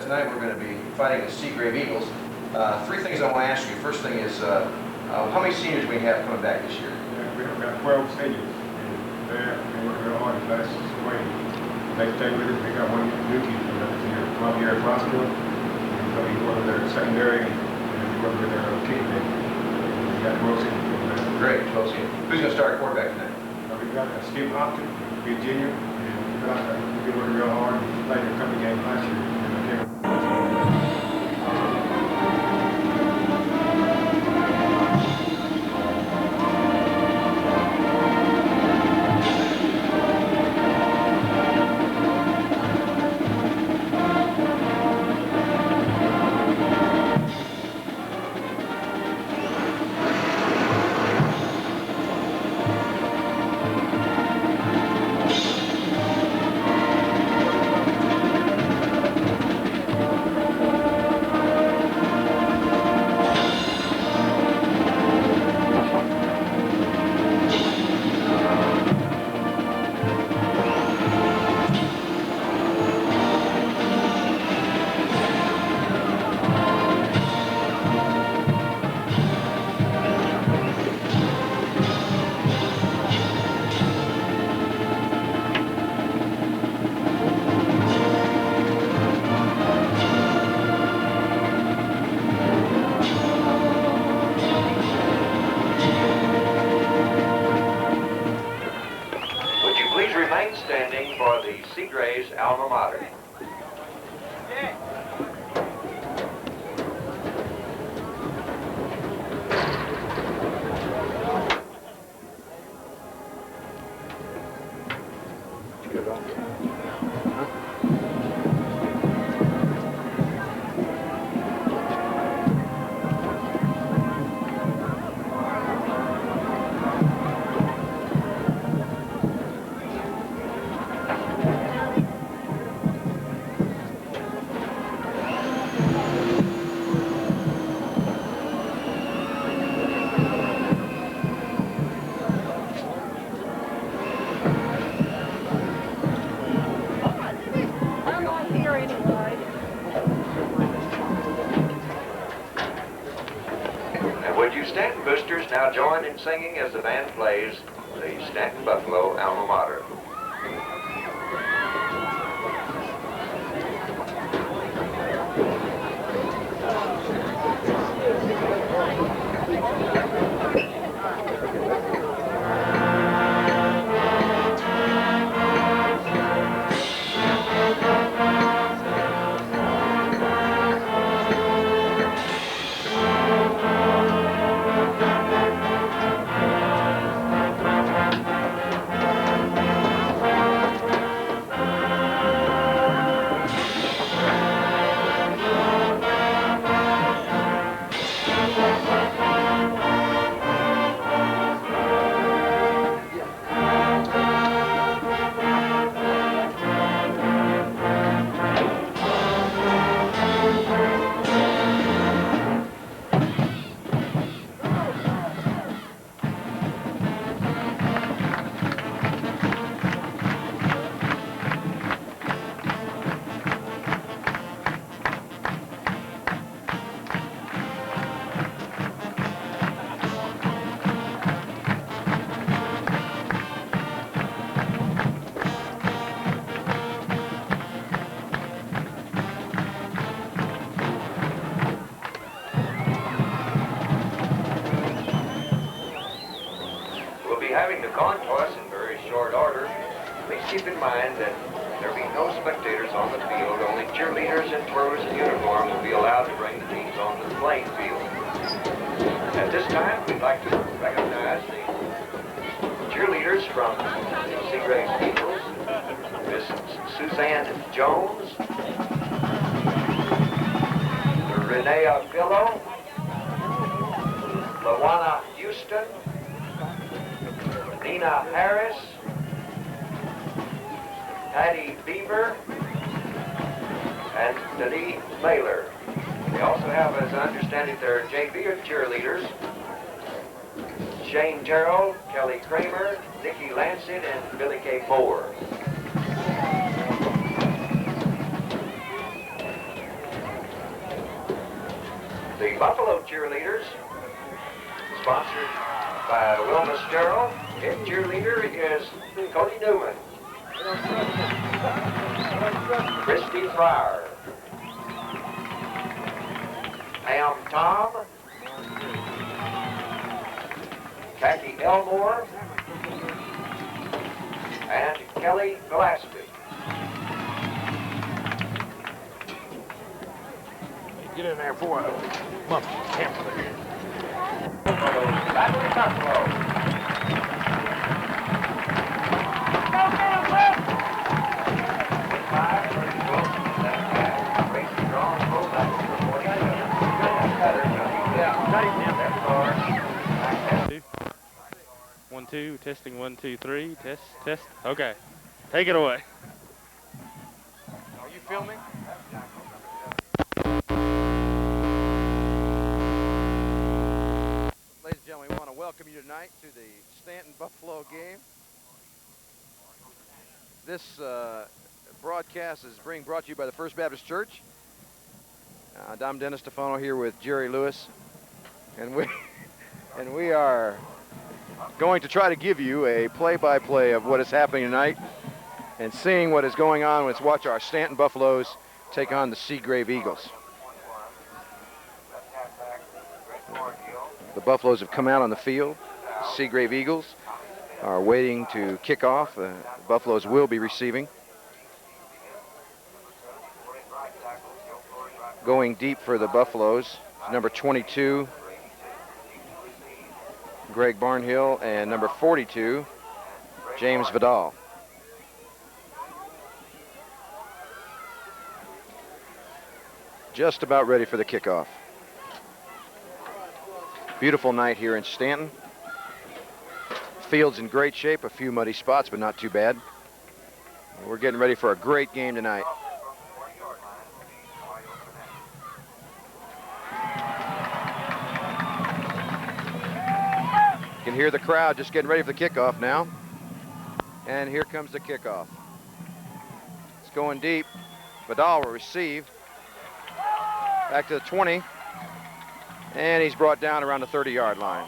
tonight we're going to be fighting the Seagraves Eagles. Three things I want to ask you. First thing is, how many seniors do we have coming back this year? Yeah, we have got 12 seniors, and they're working real hard to pass us away. They stay with us. We got one new kid that's here, 12 years hospital. And so he's working with their secondary, and he's working with their kid. We got 12 seniors. Great, 12 seniors. Who's going to start quarterback tonight? We've got Steve Hopkins, he's a junior, and we've got he's been working real hard. He played in a couple games last year. Remain standing for the Seagraves alma mater. Would you Stanton boosters now join in singing as the band plays the Stanton Buffalo alma mater? Having the coin toss in very short order. Please keep in mind that there will be no spectators on the field. Only cheerleaders and twirlers in uniform will be allowed to bring the teams onto the playing field. At this time, we'd like to recognize the cheerleaders from the Seagraves Eagles, Miss Suzanne Jones, Renee Fillo, Lawana Houston, Nina Harris, Patty Beaver, and Denise Mailer. They also have, as I understand it, their JV cheerleaders, Shane Terrell, Kelly Kramer, Nikki Lancet, and Billy K. Moore. Buffalo cheerleaders, sponsored by Wilma Sterrell. Head cheerleader is Cody Newman. Christy Fryer. Pam Tom. Kathy Elmore. And Kelly Gillespie. Get in there for a month. Battle Buffalo. One, two, testing, 1, 2, 3, test. Okay, take it away. Are you filming? Ladies and gentlemen, we want to welcome you tonight to the Stanton Buffalo game. This broadcast is being brought to you by the First Baptist Church. I'm Dennis Stefano here with Jerry Lewis, and we are going to try to give you a play-by-play of what is happening tonight and seeing what is going on. Let's watch our Stanton Buffaloes take on the Seagraves Eagles. The Buffaloes have come out on the field. The Seagraves Eagles are waiting to kick off. The Buffaloes will be receiving. Going deep for the Buffaloes, number 22, Greg Barnhill, and number 42, James Vidal. Just about ready for the kickoff. Beautiful night here in Stanton. Field's in great shape, a few muddy spots, but not too bad. We're getting ready for a great game tonight. You can hear the crowd just getting ready for the kickoff now. And here comes the kickoff. It's going deep. Vidal will receive. Back to the 20. And he's brought down around the 30-yard line.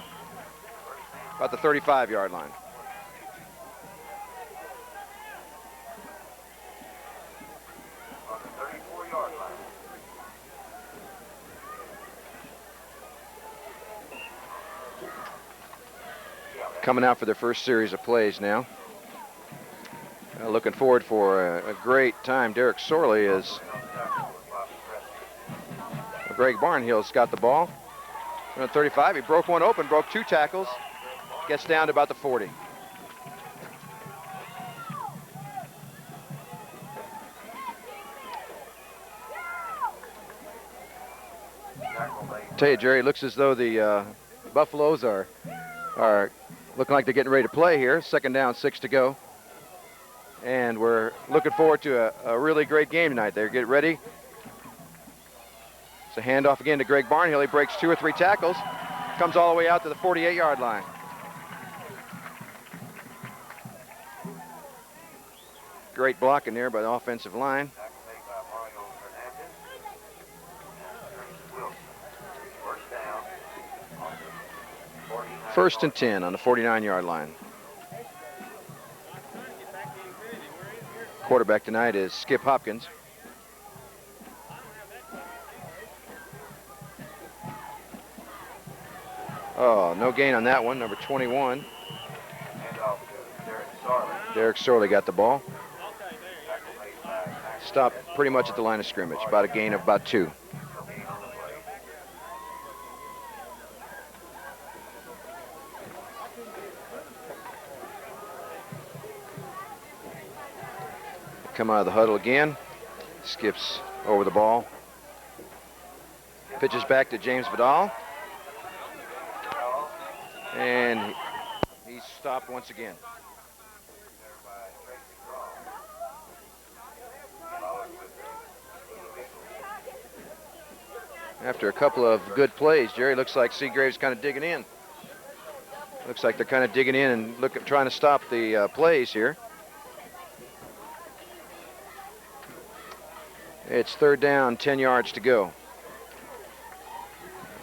About the 35-yard line. Coming out for their first series of plays now. Looking forward for a great time. Derek Sorley is. Greg Barnhill's got the ball. Around 35, he broke one open, broke 2 tackles. Gets down to about the 40. Tell you, Jerry, it looks as though the Buffaloes are looking like they're getting ready to play here. Second down, 6 to go. And we're looking forward to a really great game tonight. They're getting ready. It's a handoff again to Greg Barnhill. He breaks 2 or 3 tackles. Comes all the way out to the 48-yard line. Great blocking there by the offensive line. First and 10 on the 49-yard line. Quarterback tonight is Skip Hopkins. Oh, no gain on that one, number 21. Derek Sorley got the ball. Stopped pretty much at the line of scrimmage, about a gain of about 2. Come out of the huddle again. Skips over the ball. Pitches back to James Vidal. And he's stopped once again. After a couple of good plays, Jerry, looks like Seagraves kind of digging in. Looks like they're kind of digging in and trying to stop the plays here. It's third down, 10 yards to go.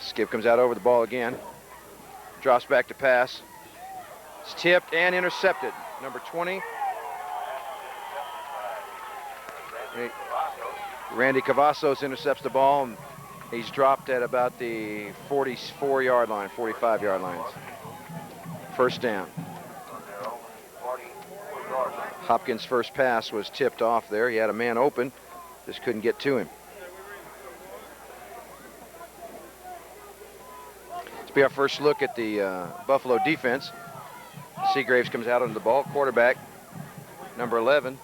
Skip comes out over the ball again. Drops back to pass. It's tipped and intercepted. Number 20. Randy Cavazos intercepts the ball, and he's dropped at about the 44-yard line, 45-yard lines. First down. Hopkins' first pass was tipped off there. He had a man open, just couldn't get to him. This will be our first look at the Buffalo defense. Seagraves comes out on the ball. Quarterback, number 11.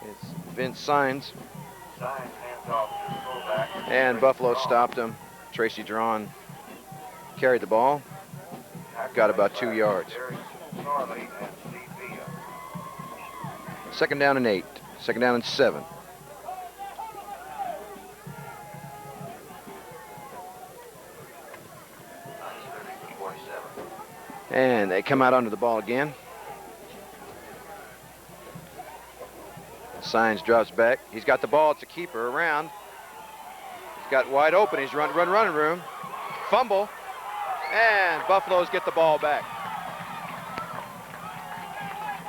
It's Vince Sines. And Buffalo stopped him. Tracy Drawn carried the ball. Got about 2 yards. Second down and 8. Second down and 7. And they come out under the ball again. Sines drops back. He's got the ball. It's a keeper around. He's got wide open. He's running room. Fumble. And Buffaloes get the ball back.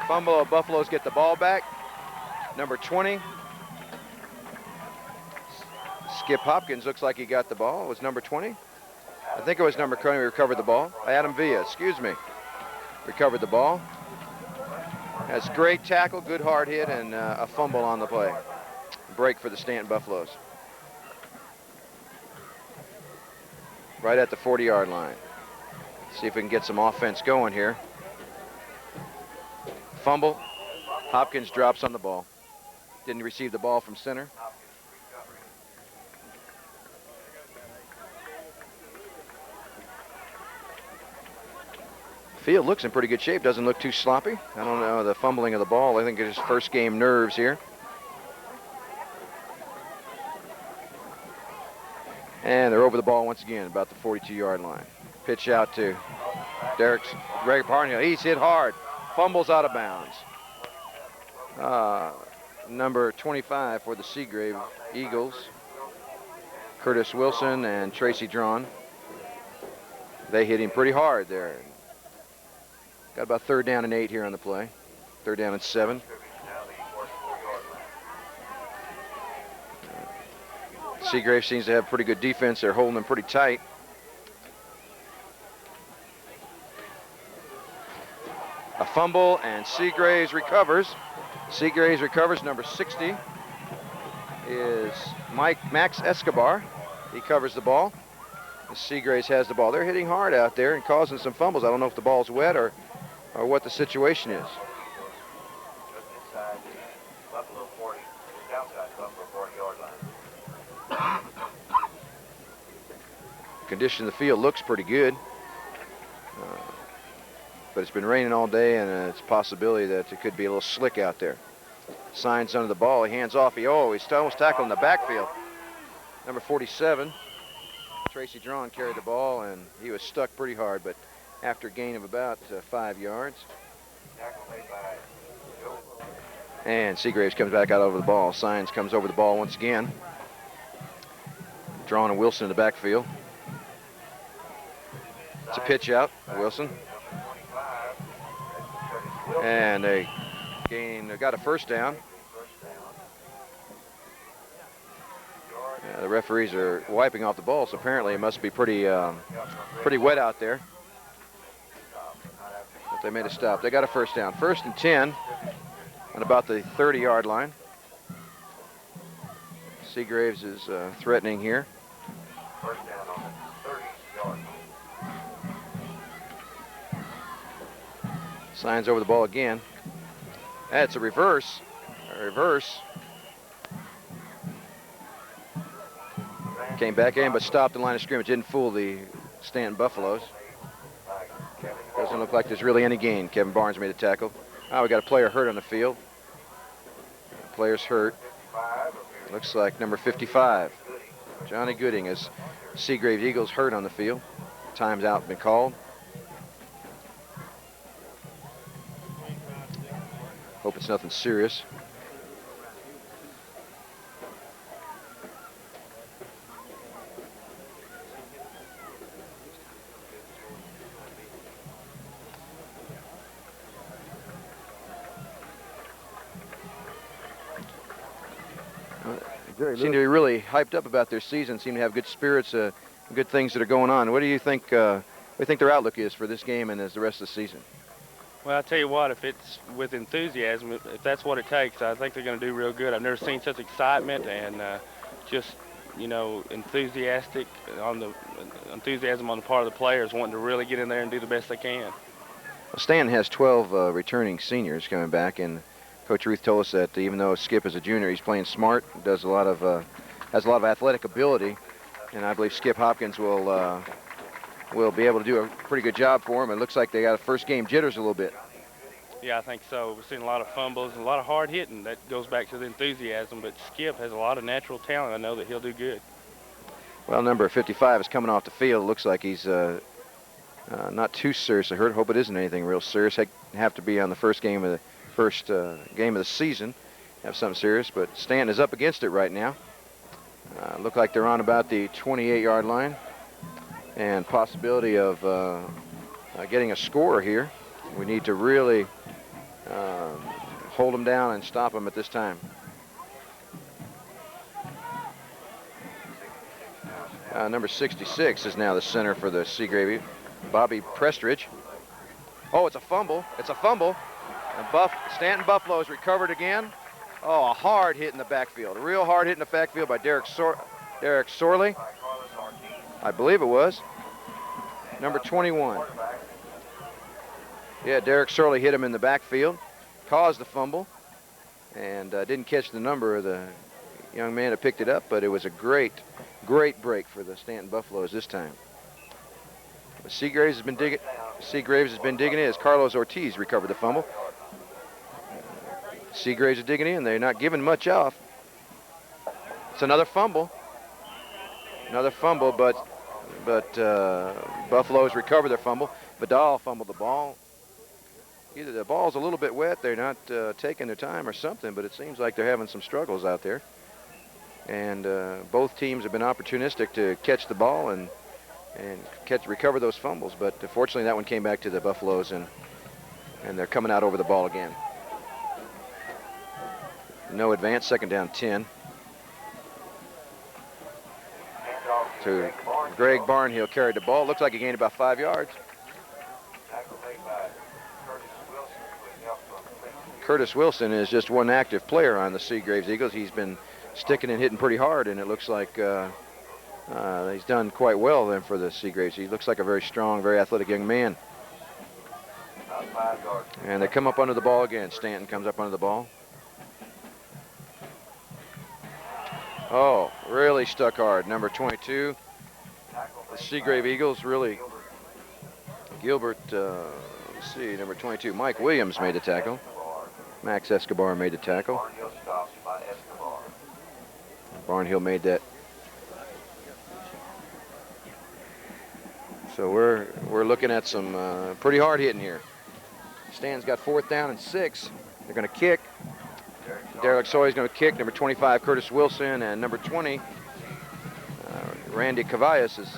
Buffaloes get the ball back. Number 20. Skip Hopkins looks like he got the ball. It was number 20. I think it was number 20 who recovered the ball. Adam Villa, excuse me, recovered the ball. That's great tackle, good hard hit, and a fumble on the play. Break for the Stanton Buffaloes. Right at the 40-yard line. See if we can get some offense going here. Fumble. Hopkins drops on the ball. Didn't receive the ball from center. Field looks in pretty good shape. Doesn't look too sloppy. I don't know, the fumbling of the ball. I think it's his first game nerves here. And they're over the ball once again, about the 42-yard line. Pitch out to Greg Parnhill. He's hit hard. Fumbles out of bounds. Number 25 for the Seagrave Eagles. Curtis Wilson and Tracy Drawn. They hit him pretty hard there. Got about third down and 8 here on the play. Third down and 7. Seagraves seems to have pretty good defense. They're holding them pretty tight. A fumble, and Seagraves recovers. Seagraves recovers. Number 60 is Max Escobar. He covers the ball. Seagraves has the ball. They're hitting hard out there and causing some fumbles. I don't know if the ball's wet or what the situation is. Condition of the field looks pretty good. But it's been raining all day, and it's a possibility that it could be a little slick out there. Sines under the ball. He hands off. He's almost tackled in the backfield. Number 47. Tracy Drawn carried the ball, and he was stuck pretty hard, but after a gain of about 5 yards. And Seagraves comes back out over the ball. Sines comes over the ball once again. Drawn and Wilson in the backfield. It's a pitch out, Wilson. And they got a first down. The referees are wiping off the ball, so apparently it must be pretty wet out there. But they made a stop. They got a first down. First and 10 on about the 30-yard line. Seagraves is threatening here. First down on the 30-yard line. Sines over the ball again. That's a reverse. Came back in, but stopped the line of scrimmage. Didn't fool the Stanton Buffaloes. Doesn't look like there's really any gain. Kevin Barnes made a tackle. We got a player hurt on the field. Player's hurt. Looks like number 55. Johnny Gooding is Seagrave Eagles hurt on the field. Time's out been called. Hope it's nothing serious. seem to be really hyped up about their season, seem to have good spirits, good things that are going on. What do you think their outlook is for this game and as the rest of the season? Well, I tell you what, if it's with enthusiasm, if that's what it takes, I think they're going to do real good. I've never seen such excitement and just, you know, enthusiasm on the part of the players wanting to really get in there and do the best they can. Well, Stanton has 12 returning seniors coming back, and Coach Ruth told us that even though Skip is a junior, he's playing smart, does a lot of has a lot of athletic ability, and I believe Skip Hopkins will be able to do a pretty good job for him. It looks like they got a first game jitters a little bit. Yeah, I think so. We've seen a lot of fumbles and a lot of hard hitting. That goes back to the enthusiasm, but Skip has a lot of natural talent. I know that he'll do good. Well, number 55 is coming off the field. It looks like he's not too seriously hurt. Hope it isn't anything real serious. Have to be on the first game of the season. Have something serious, but Stanton is up against it right now. Look like they're on about the 28-yard line, and possibility of getting a score here. We need to really hold them down and stop them at this time. Number 66 is now the center for the Seagraves, Bobby Prestridge. Oh, it's a fumble. It's a fumble. And Stanton Buffalo is recovered again. Oh, a hard hit in the backfield. A real hard hit in the backfield by Derek Sorley. I believe it was. Number 21. Yeah, Derek Sorley hit him in the backfield, caused the fumble, and didn't catch the number of the young man that picked it up, but it was a great break for the Stanton Buffaloes this time. But Seagraves has been digging in as Carlos Ortiz recovered the fumble. Seagraves is digging in. They're not giving much off. It's another fumble. But Buffaloes recover their fumble. Vidal fumbled the ball. Either the ball's a little bit wet, they're not taking their time or something, but it seems like they're having some struggles out there. And both teams have been opportunistic to catch the ball and recover those fumbles, but fortunately that one came back to the Buffaloes, and they're coming out over the ball again. No advance, second down 10. To Greg Barnhill carried the ball. Looks like he gained about 5 yards. Curtis Wilson is just one active player on the Seagraves Eagles. He's been sticking and hitting pretty hard, and it looks like he's done quite well then for the Seagraves. He looks like a very strong, very athletic young man. And they come up under the ball again. Stanton comes up under the ball. Oh, really stuck hard. Number 22, the Seagrave Eagles really. Gilbert, let's see, number 22, Mike Williams made the tackle. Max Escobar made the tackle. Barnhill made that. So we're looking at some pretty hard hitting here. Stan's got 4th down and 6. They're going to kick. Derek Sawyer's going to kick. Number 25, Curtis Wilson, and number 20, Randy Cavallas is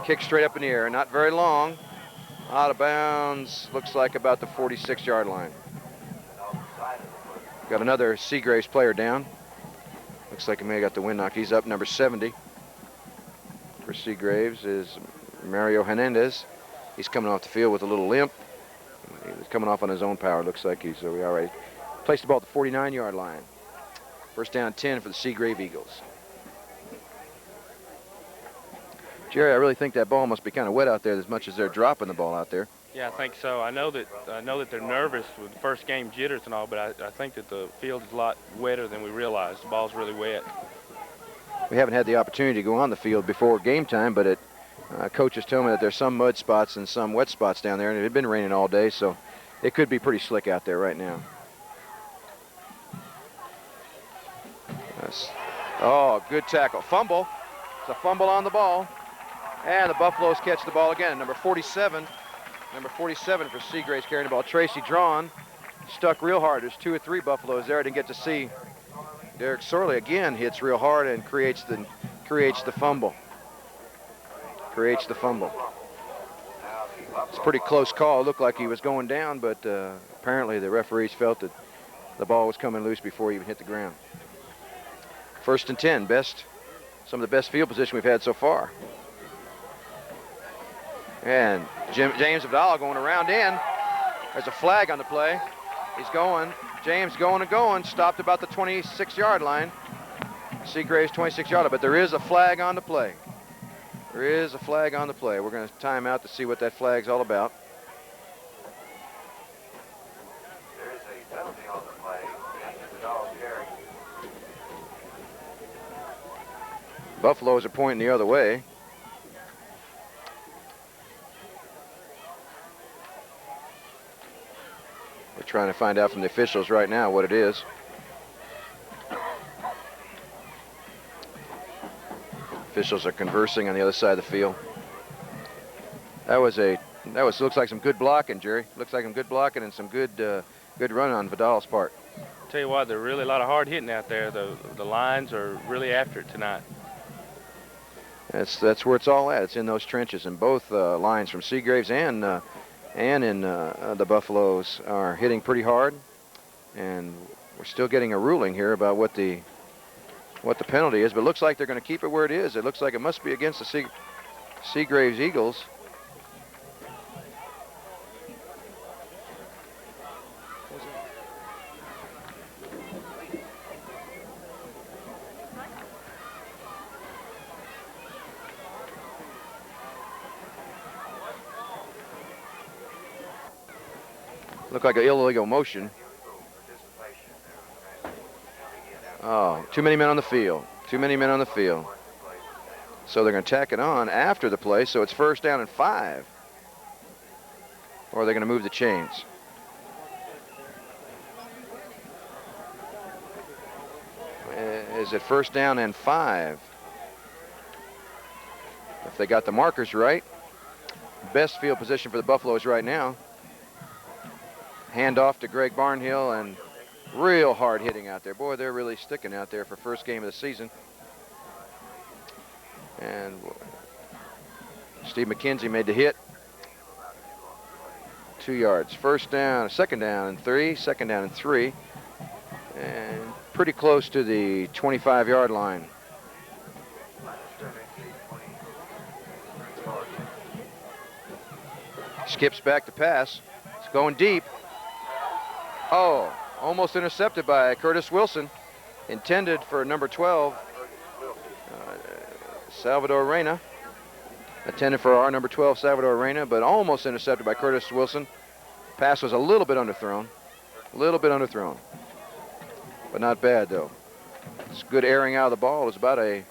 kick straight up in the air. Not very long. Out of bounds. Looks like about the 46-yard line. Got another Seagraves player down. Looks like he may have got the wind knocked. He's up. Number 70 for Seagraves is Mario Hernandez. He's coming off the field with a little limp. He's coming off on his own power. Looks like he's all right. Placed the ball at the 49-yard line. First down 10 for the Seagrave Eagles. Jerry, I really think that ball must be kind of wet out there as much as they're dropping the ball out there. Yeah, I think so. I know that they're nervous with the first game jitters and all, but I think that the field is a lot wetter than we realized. The ball's really wet. We haven't had the opportunity to go on the field before game time, but coaches tell me that there's some mud spots and some wet spots down there, and it had been raining all day, so it could be pretty slick out there right now. Oh, good tackle. Fumble. It's a fumble on the ball. And the Buffaloes catch the ball again. Number 47 for Seagraves carrying the ball. Tracy Drawn stuck real hard. There's 2 or 3 Buffaloes there. I didn't get to see. Derek Sorley again hits real hard and creates the fumble. Creates the fumble. It's a pretty close call. It looked like he was going down, but apparently the referees felt that the ball was coming loose before he even hit the ground. First and 10, some of the best field position we've had so far. And James Vidal going around in. There's a flag on the play. He's going. James going and going. Stopped about the 26-yard line. Seagraves 26-yard line, but there is a flag on the play. There is a flag on the play. We're going to time out to see what that flag's all about. There is a penalty on the play against the dog carry. Buffaloes are pointing the other way. We're trying to find out from the officials right now what it is. Officials are conversing on the other side of the field. Looks like some good blocking, Jerry. Looks like some good blocking and some good run on Vidal's part. Tell you what, there's really a lot of hard hitting out there. The lines are really after it tonight. That's where it's all at. It's in those trenches, and both lines from Seagraves and in the Buffaloes are hitting pretty hard. And we're still getting a ruling here about what the penalty is, but it looks like they're going to keep it where it is. It looks like it must be against the Seagraves Eagles. Look like an illegal motion. Oh, too many men on the field. Too many men on the field. So they're going to tack it on after the play, so it's first down and 5. Or they're going to move the chains. Is it first down and 5? If they got the markers right. Best field position for the Buffaloes right now. Hand off to Greg Barnhill, and real hard hitting out there. Boy, they're really sticking out there for first game of the season. And Steve McKenzie made the hit. 2 yards. First down, second down and 3, second down and 3. And pretty close to the 25-yard line. Skips back to pass. It's going deep. Oh, almost intercepted by Curtis Wilson. Intended for number 12, Salvador Reyna. Intended for our number 12, Salvador Reyna, but almost intercepted by Curtis Wilson. Pass was a little bit underthrown. A little bit underthrown. But not bad, though. It's good airing out of the ball. It was about a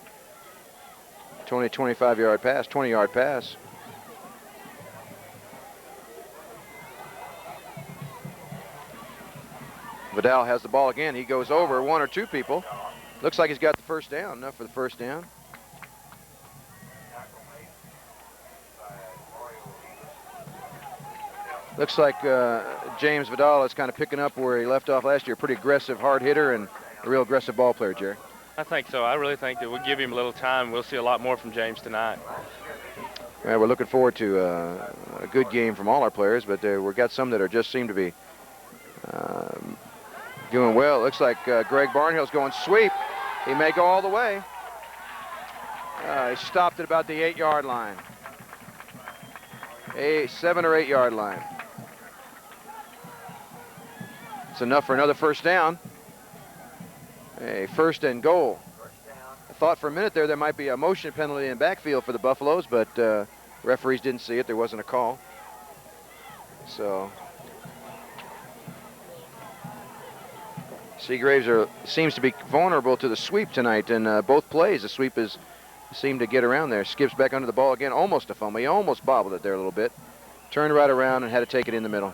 25-yard pass, 20-yard pass. Vidal has the ball again. He goes over 1 or 2 people. Looks like he's got the first down. Enough for the first down. Looks like James Vidal is kind of picking up where he left off last year. Pretty aggressive, hard hitter, and a real aggressive ball player, Jerry. I think so. I really think that we'll give him a little time. We'll see a lot more from James tonight. Yeah, we're looking forward to a good game from all our players, but we've got some that are just seem to be doing well. It looks like Greg Barnhill's going sweep. He may go all the way. He stopped at about the 8-yard line. 7 or 8 yard line. It's enough for another first down. A first and goal. I thought for a minute there might be a motion penalty in backfield for the Buffaloes, but referees didn't see it. There wasn't a call. So Seagraves seems to be vulnerable to the sweep tonight in both plays. The sweep seemed to get around there. Skips back under the ball again, almost a fumble. He almost bobbled it there a little bit. Turned right around and had to take it in the middle.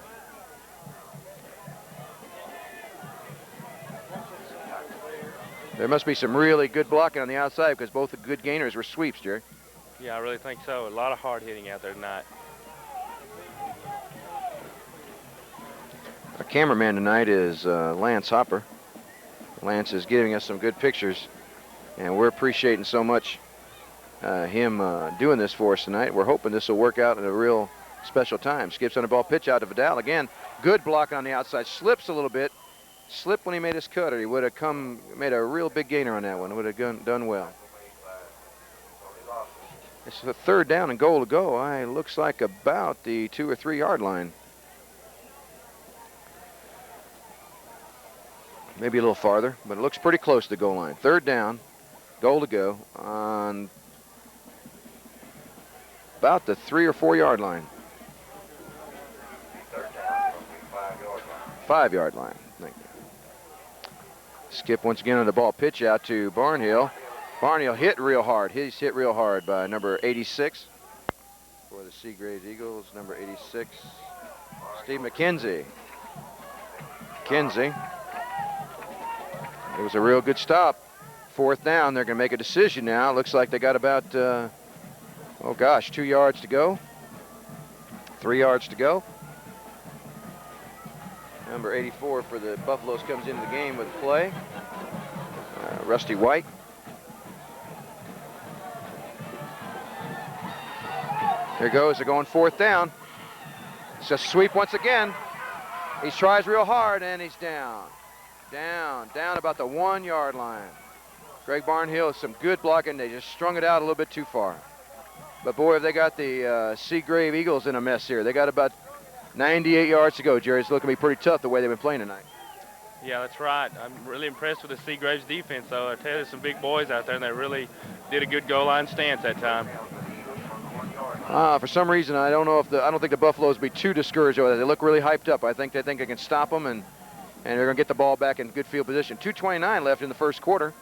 There must be some really good blocking on the outside because both the good gainers were sweeps, Jerry. Yeah, I really think so. A lot of hard hitting out there tonight. Our cameraman tonight is Lance Hopper. Lance is giving us some good pictures, and we're appreciating so much him doing this for us tonight. We're hoping this will work out at a real special time. Skips on the ball, pitch out to Vidal again. Good blocking on the outside, slips a little bit. slipped when he made his cut, or he would have made a real big gainer on that one. Would have done well. It's a 3rd down and goal to go. It looks like about the 2 or 3 yard line. Maybe a little farther, but it looks pretty close to the goal line. 3rd down, goal to go on about the 3 or 4 yard line. 5 yard line. Thank you. Skip once again on the ball. Pitch out to Barnhill. Barnhill hit real hard. He's hit real hard by number 86 for the Seagraves Eagles. Number 86, Steve McKenzie. McKenzie. It was a real good stop. 4th down. They're going to make a decision now. Looks like they got about, 2 yards to go. 3 yards to go. Number 84 for the Buffaloes comes into the game with play. Rusty White. There goes. They're going 4th down. It's a sweep once again. He tries real hard, and he's down. Down about the 1 yard line. Greg Barnhill, some good blocking. They just strung it out a little bit too far. But boy, have they got the Seagrave Eagles in a mess here. They got about 98 yards to go, Jerry. It's looking to be pretty tough the way they've been playing tonight. Yeah, that's right. I'm really impressed with the Seagraves defense, though. I tell you, there's some big boys out there, and they really did a good goal line stance that time. For some reason, I don't think the Buffaloes will be too discouraged over that. They look really hyped up. I think they can stop them, and they're going to get the ball back in good field position. 2:29 left in the first quarter.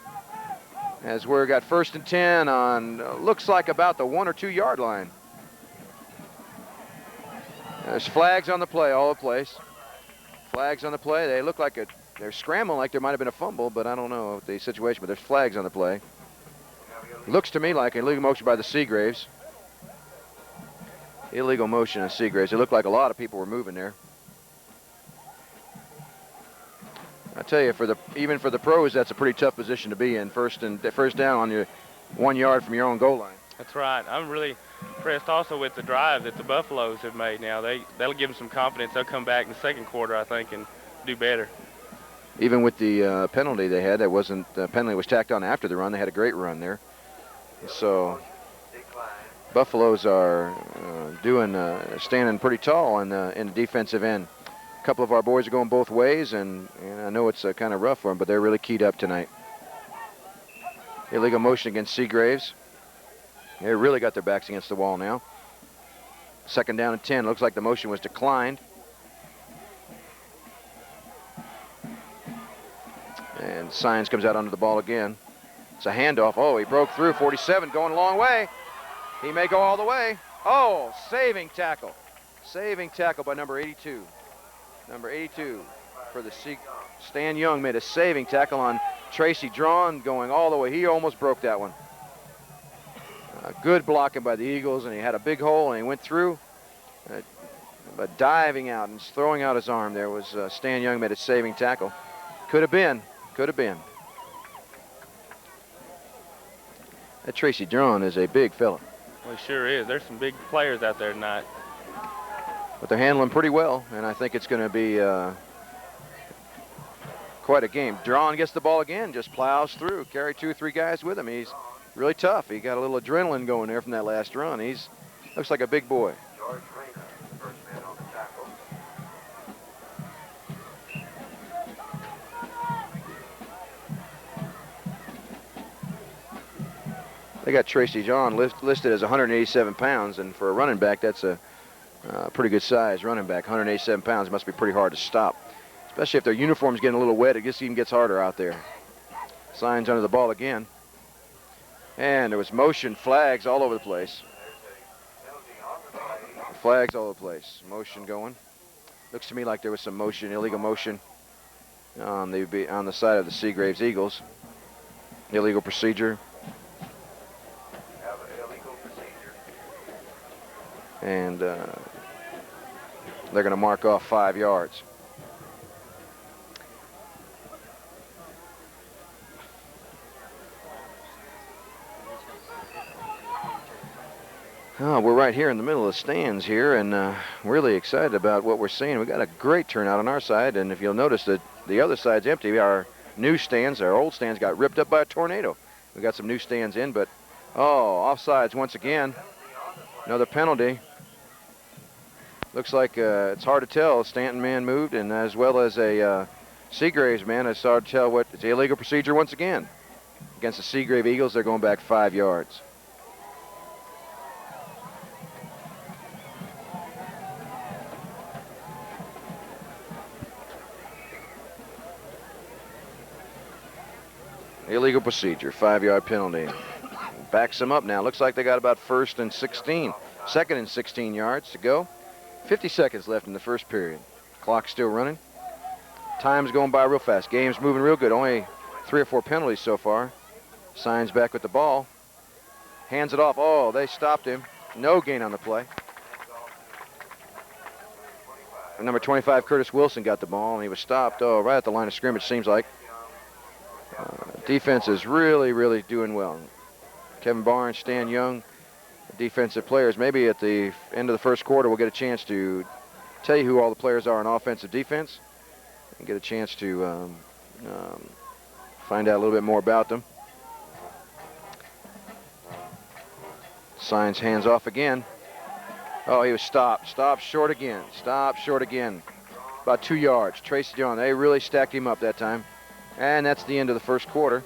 As we've got 1st and 10 on, looks like about the 1 or 2 yard line. There's flags on the play all over the place. Flags on the play. They look like they're scrambling like there might have been a fumble, but I don't know the situation, but there's flags on the play. Looks to me like illegal motion by the Seagraves. Illegal motion on Seagraves. It looked like a lot of people were moving there. I tell you, even for the pros, that's a pretty tough position to be in. First down on your 1 yard from your own goal line. That's right. I'm really impressed also with the drive that the Buffaloes have made now. That'll give them some confidence. They'll come back in the 2nd quarter, I think, and do better. Even with the penalty they had, the penalty was tacked on after the run. They had a great run there. So Buffaloes are standing pretty tall in the defensive end. A couple of our boys are going both ways, and I know it's kind of rough for them, but they're really keyed up tonight. Illegal motion against Seagraves. They really got their backs against the wall now. 2nd down and 10. Looks like the motion was declined. And Signs comes out under the ball again. It's a handoff. Oh, he broke through. 47 going a long way. He may go all the way. Oh, saving tackle. Saving tackle by number 82. Number 82 for the Stan Young made a saving tackle on Tracy Drawn going all the way. He almost broke that one. Good blocking by the Eagles, and he had a big hole, and he went through. But diving out and throwing out his arm there was Stan Young made a saving tackle. Could have been. That Tracy Drawn is a big fella. Well, he sure is. There's some big players out there tonight. But they're handling pretty well, and I think it's going to be quite a game. Drawn gets the ball again, just plows through, carry 2 or 3 guys with him. He's really tough. He got a little adrenaline going there from that last run. Looks like a big boy. They got Tracy John listed as 187 pounds, and for a running back, that's a pretty good size running back. 187 pounds. It must be pretty hard to stop, especially if their uniform's getting a little wet. It just even gets harder out there. Signs under the ball again. And there was motion, flags all over the place. Flags all over the place. Motion going. Looks to me like there was some motion, illegal motion on the side of the Seagraves Eagles. Illegal procedure. And they're going to mark off 5 yards. Oh, we're right here in the middle of the stands here, and really excited about what we're seeing. We got a great turnout on our side, and if you'll notice that the other side's empty. Our new stands, our old stands, got ripped up by a tornado. We got some new stands in, but offsides once again. Another penalty. Looks like it's hard to tell. A Stanton man moved, and as well as a Seagraves man, it's hard to tell what it's illegal procedure once again against the Seagrave Eagles. They're going back 5 yards. Illegal procedure, 5-yard penalty. Backs them up now. Looks like they got about second and 16 yards to go. 50 seconds left in the first period. Clock's still running. Time's going by real fast. Game's moving real good. Only 3 or 4 penalties so far. Signs back with the ball. Hands it off. Oh, they stopped him. No gain on the play. And number 25, Curtis Wilson, got the ball, and he was stopped. Oh, right at the line of scrimmage, seems like. Defense is really, really doing well. Kevin Barnes, Stan Young, defensive players. Maybe at the end of the first quarter, we'll get a chance to tell you who all the players are on offensive defense and get a chance to find out a little bit more about them. Signs hands off again. Oh, he was stopped. Stopped short again. Stopped short again. About 2 yards. Tracy John, they really stacked him up that time. And that's the end of the first quarter.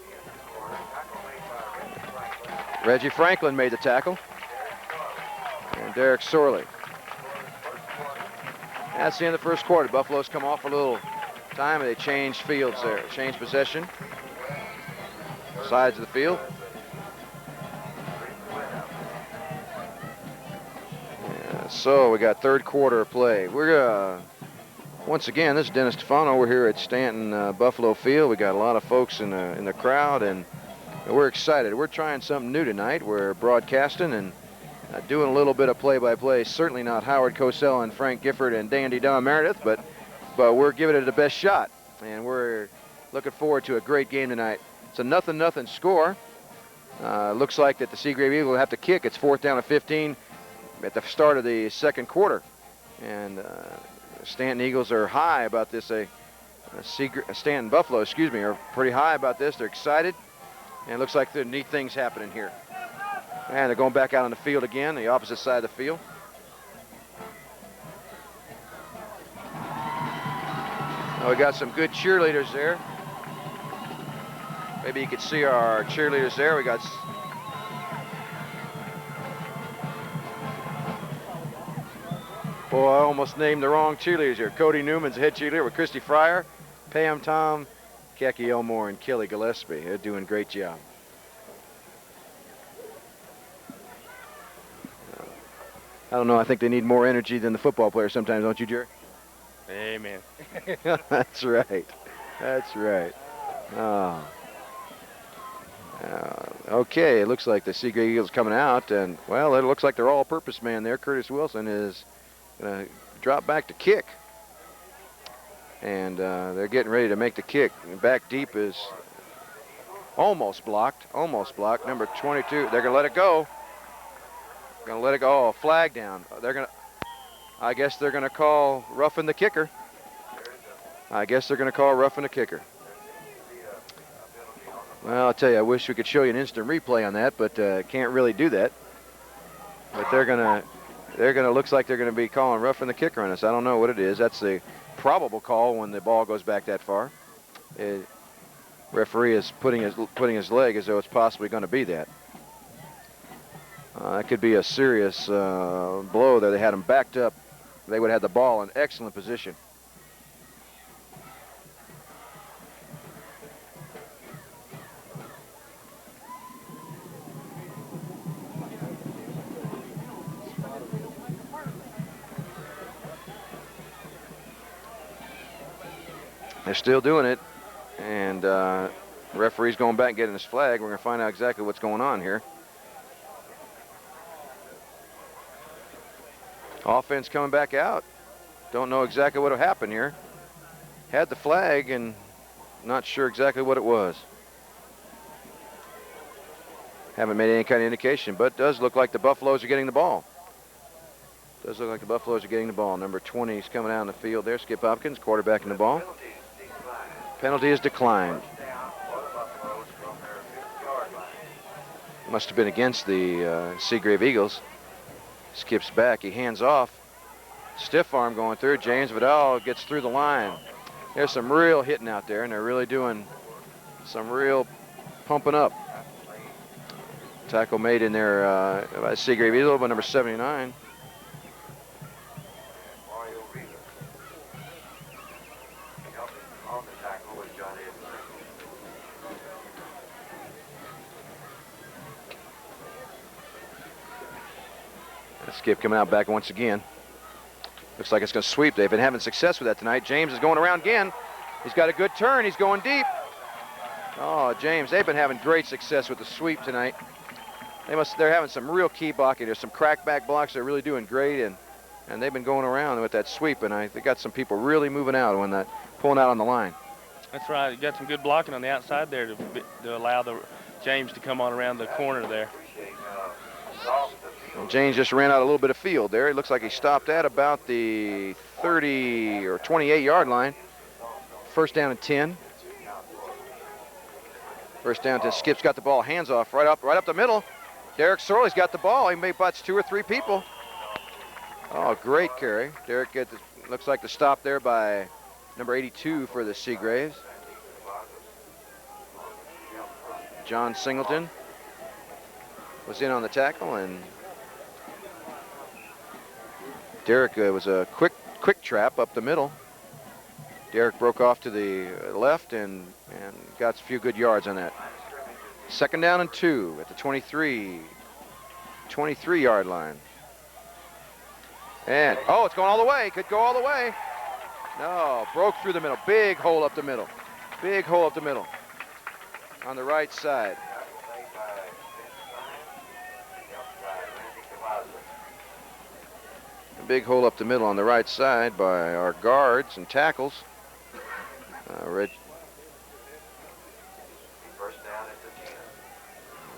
Reggie Franklin made the tackle. And Derek Sorley. That's the end of the first quarter. Buffalo's come off a little time, and they changed fields there. Changed possession. Sides of the field. Yeah, so we got third quarter play. We're once again, this is Dennis Stefano. We're here at Stanton Buffalo Field. We got a lot of folks in the crowd, and we're excited. We're trying something new tonight. We're broadcasting and doing a little bit of play-by-play. Certainly not Howard Cosell and Frank Gifford and Dandy Don Meredith, but we're giving it the best shot, and we're looking forward to a great game tonight. It's a 0-0 score. Looks like that the Seagrave Eagles will have to kick. It's 4th down and 15 at the start of the second quarter, and Stanton Eagles are high about this. Stanton Buffalo, are pretty high about this. They're excited, and it looks like there are neat things happening here. And they're going back out on the field again, the opposite side of the field. Oh, we got some good cheerleaders there. Maybe you could see our cheerleaders there. We got boy, I almost named the wrong cheerleaders here. Cody Newman's the head cheerleader with Christy Fryer, Pam Tom, Khaki Elmore, and Kelly Gillespie. They're doing a great job. I don't know, I think they need more energy than the football players sometimes, don't you, Jerry? Amen. That's right. That's right. Oh. Okay, it looks like the Seagrave Eagles coming out, and, well, it looks like their all-purpose man there, Curtis Wilson, is going to drop back to kick. And they're getting ready to make the kick. Back deep is almost blocked. Almost blocked. Number 22. They're going to let it go. Going to let it go. Oh, flag down. I guess they're going to call roughing the kicker. I guess they're going to call roughing the kicker. Well, I'll tell you, I wish we could show you an instant replay on that, but can't really do that. But they're gonna looks like they're gonna be calling roughing the kicker on us. I don't know what it is. That's the probable call when the ball goes back that far. Referee is putting his leg as though it's possibly going to be that. That could be a serious blow there. They had them backed up. They would have had the ball in excellent position. They're still doing it, and referee's going back and getting his flag. We're going to find out exactly what's going on here. Offense coming back out. Don't know exactly what happened here. Had the flag and not sure exactly what it was. Haven't made any kind of indication, but it does look like the Buffaloes are getting the ball. Does look like the Buffaloes are getting the ball. Number 20 is coming out in the field there. Skip Hopkins, quarterbacking the ball. Penalty is declined. Must have been against the Seagrave Eagles. Skips back. He hands off. Stiff arm going through. James Vidal gets through the line. There's some real hitting out there, and they're really doing some real pumping up. Tackle made in there by Seagrave Eagle by number 79. Skip coming out back once again. Looks like it's going to sweep. They've been having success with that tonight. James is going around again. He's got a good turn. He's going deep. Oh, James, they've been having great success with the sweep tonight. They're having some real key blocking. There's some crackback blocks. They're really doing great, and they've been going around with that sweep, and they got some people really moving out when that pulling out on the line. That's right. You got some good blocking on the outside there to allow James to come on around the corner there. Well, James just ran out a little bit of field there. It looks like he stopped at about the 30 or 28-yard line. First down and 10. First down to Skip's got the ball, hands off, right up the middle. Derek Sorley's got the ball. He may butts 2 or 3 people. Oh, great carry. Derek looks like the stop there by number 82 for the Seagraves. John Singleton was in on the tackle, and Derek was a quick trap up the middle. Derek broke off to the left and got a few good yards on that. Second down and 2 at the 23-yard line. And, oh, it's going all the way. Could go all the way. No, broke through the middle. Big hole up the middle. Big hole up the middle on the right side. A big hole up the middle on the right side by our guards and tackles.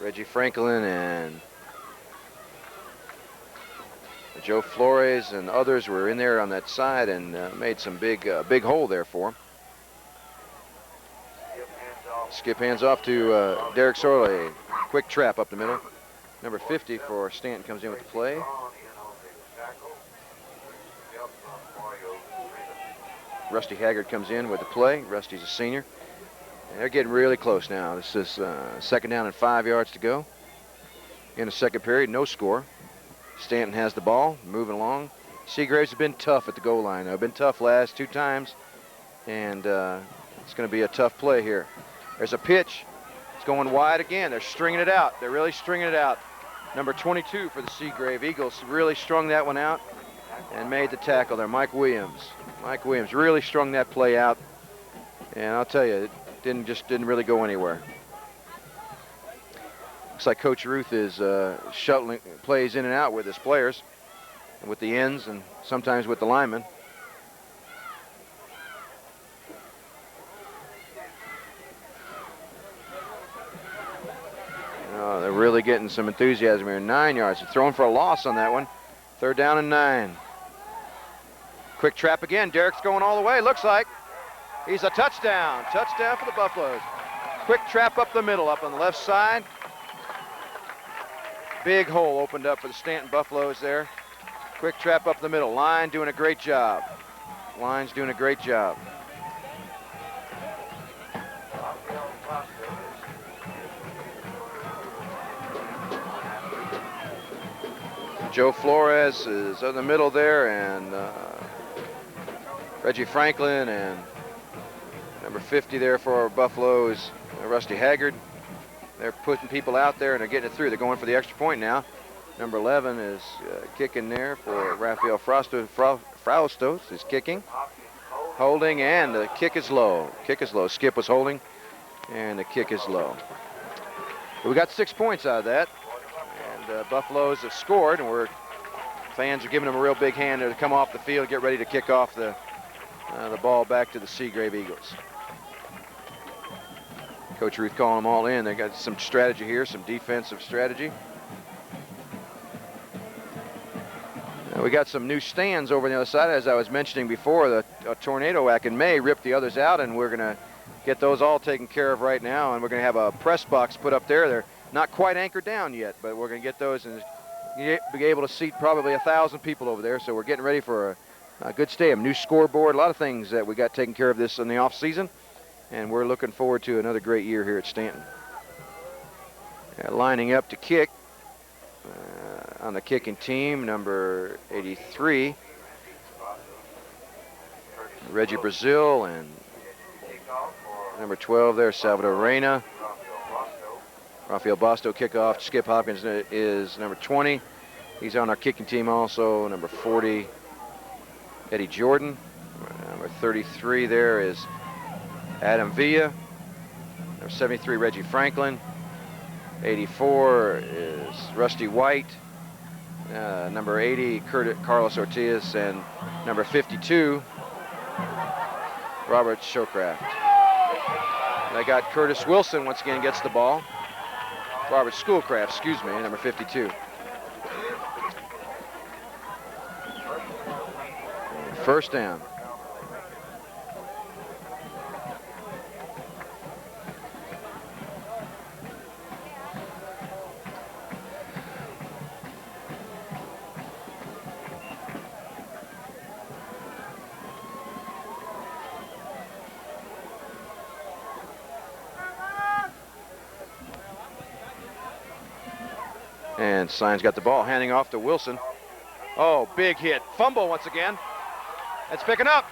Reggie Franklin and Joe Flores and others were in there on that side and made some big hole there for him. Skip hands off to Derek Sorley. Quick trap up the middle. Number 50 for Stanton comes in with the play. Rusty Haggard comes in with the play. Rusty's a senior. And they're getting really close now. This is second down and 5 yards to go. In the second period, no score. Stanton has the ball, moving along. Seagraves has been tough at the goal line. They've been tough last 2 times, and it's going to be a tough play here. There's a pitch. It's going wide again. They're stringing it out. They're really stringing it out. Number 22 for the Seagrave Eagles really strung that one out and made the tackle there. Mike Williams. Mike Williams really strung that play out, and I'll tell you, it didn't really go anywhere. Looks like Coach Ruth is shuttling plays in and out with his players, with the ends and sometimes with the linemen. Oh, they're really getting some enthusiasm here. 9 yards. They're throwing for a loss on that one. Third down and 9. Quick trap again. Derek's going all the way. Looks like he's a touchdown. Touchdown for the Buffaloes. Quick trap up the middle, up on the left side. Big hole opened up for the Stanton Buffaloes there. Quick trap up the middle. Line doing a great job. Line's doing a great job. Joe Flores is in the middle there, and Reggie Franklin, and number 50 there for Buffalo is Rusty Haggard. They're putting people out there and they're getting it through. They're going for the extra point now. Number 11 is kicking there for Rafael Fraustos is kicking. Holding, and the kick is low. Kick is low. Skip was holding, and the kick is low. But we got 6 points out of that. And Buffaloes have scored, and fans are giving them a real big hand there to come off the field, get ready to kick off the ball back to the Seagrave Eagles. Coach Ruth calling them all in. They got some strategy here, some defensive strategy. We got some new stands over on the other side. As I was mentioning before, a tornado back in May ripped the others out, and we're going to get those all taken care of right now, and we're going to have a press box put up there. They're not quite anchored down yet, but we're going to get those and be able to seat probably 1,000 people over there. So we're getting ready for a good stadium. New scoreboard, a lot of things that we got taken care of this in the off season, and we're looking forward to another great year here at Stanton. Lining up to kick on the kicking team, number 83, Reggie Brazil, and number 12 there, Salvador Reyna. Rafael Basto kickoff. Skip Hopkins is number 20. He's on our kicking team also. Number 40, Eddie Jordan. Number 33 there is Adam Villa. Number 73, Reggie Franklin. 84 is Rusty White. Number 80, Carlos Ortiz. And number 52, Robert Showcraft. And I got Curtis Wilson once again gets the ball. Robert Schoolcraft, excuse me, number 52. First down. And Signs got the ball, handing off to Wilson. Oh, big hit. Fumble once again. That's picking up.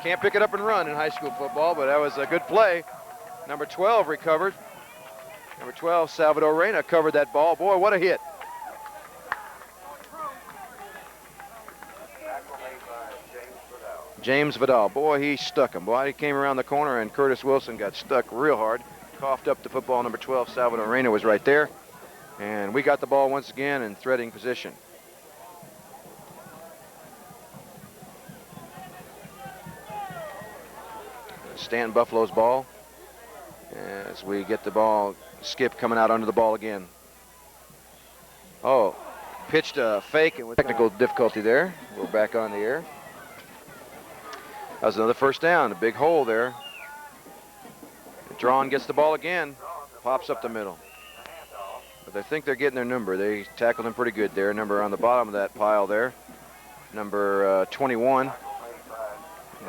Can't pick it up and run in high school football, but that was a good play. Number 12 recovered. Number 12, Salvador Reyna, covered that ball. Boy, what a hit. James Vidal. Boy, he stuck him. Boy, he came around the corner, and Curtis Wilson got stuck real hard. Coughed up the football. Number 12, Salvador Reyna, was right there. And we got the ball once again in threading position. Stanton Buffalo's ball. As we get the ball, Skip coming out under the ball again. Oh, pitched a fake and with technical difficulty there. We're back on the air. That was another first down, a big hole there. Drawn gets the ball again, pops up the middle. But I think they're getting their number. They tackled him pretty good there. Number on the bottom of that pile there, number 21,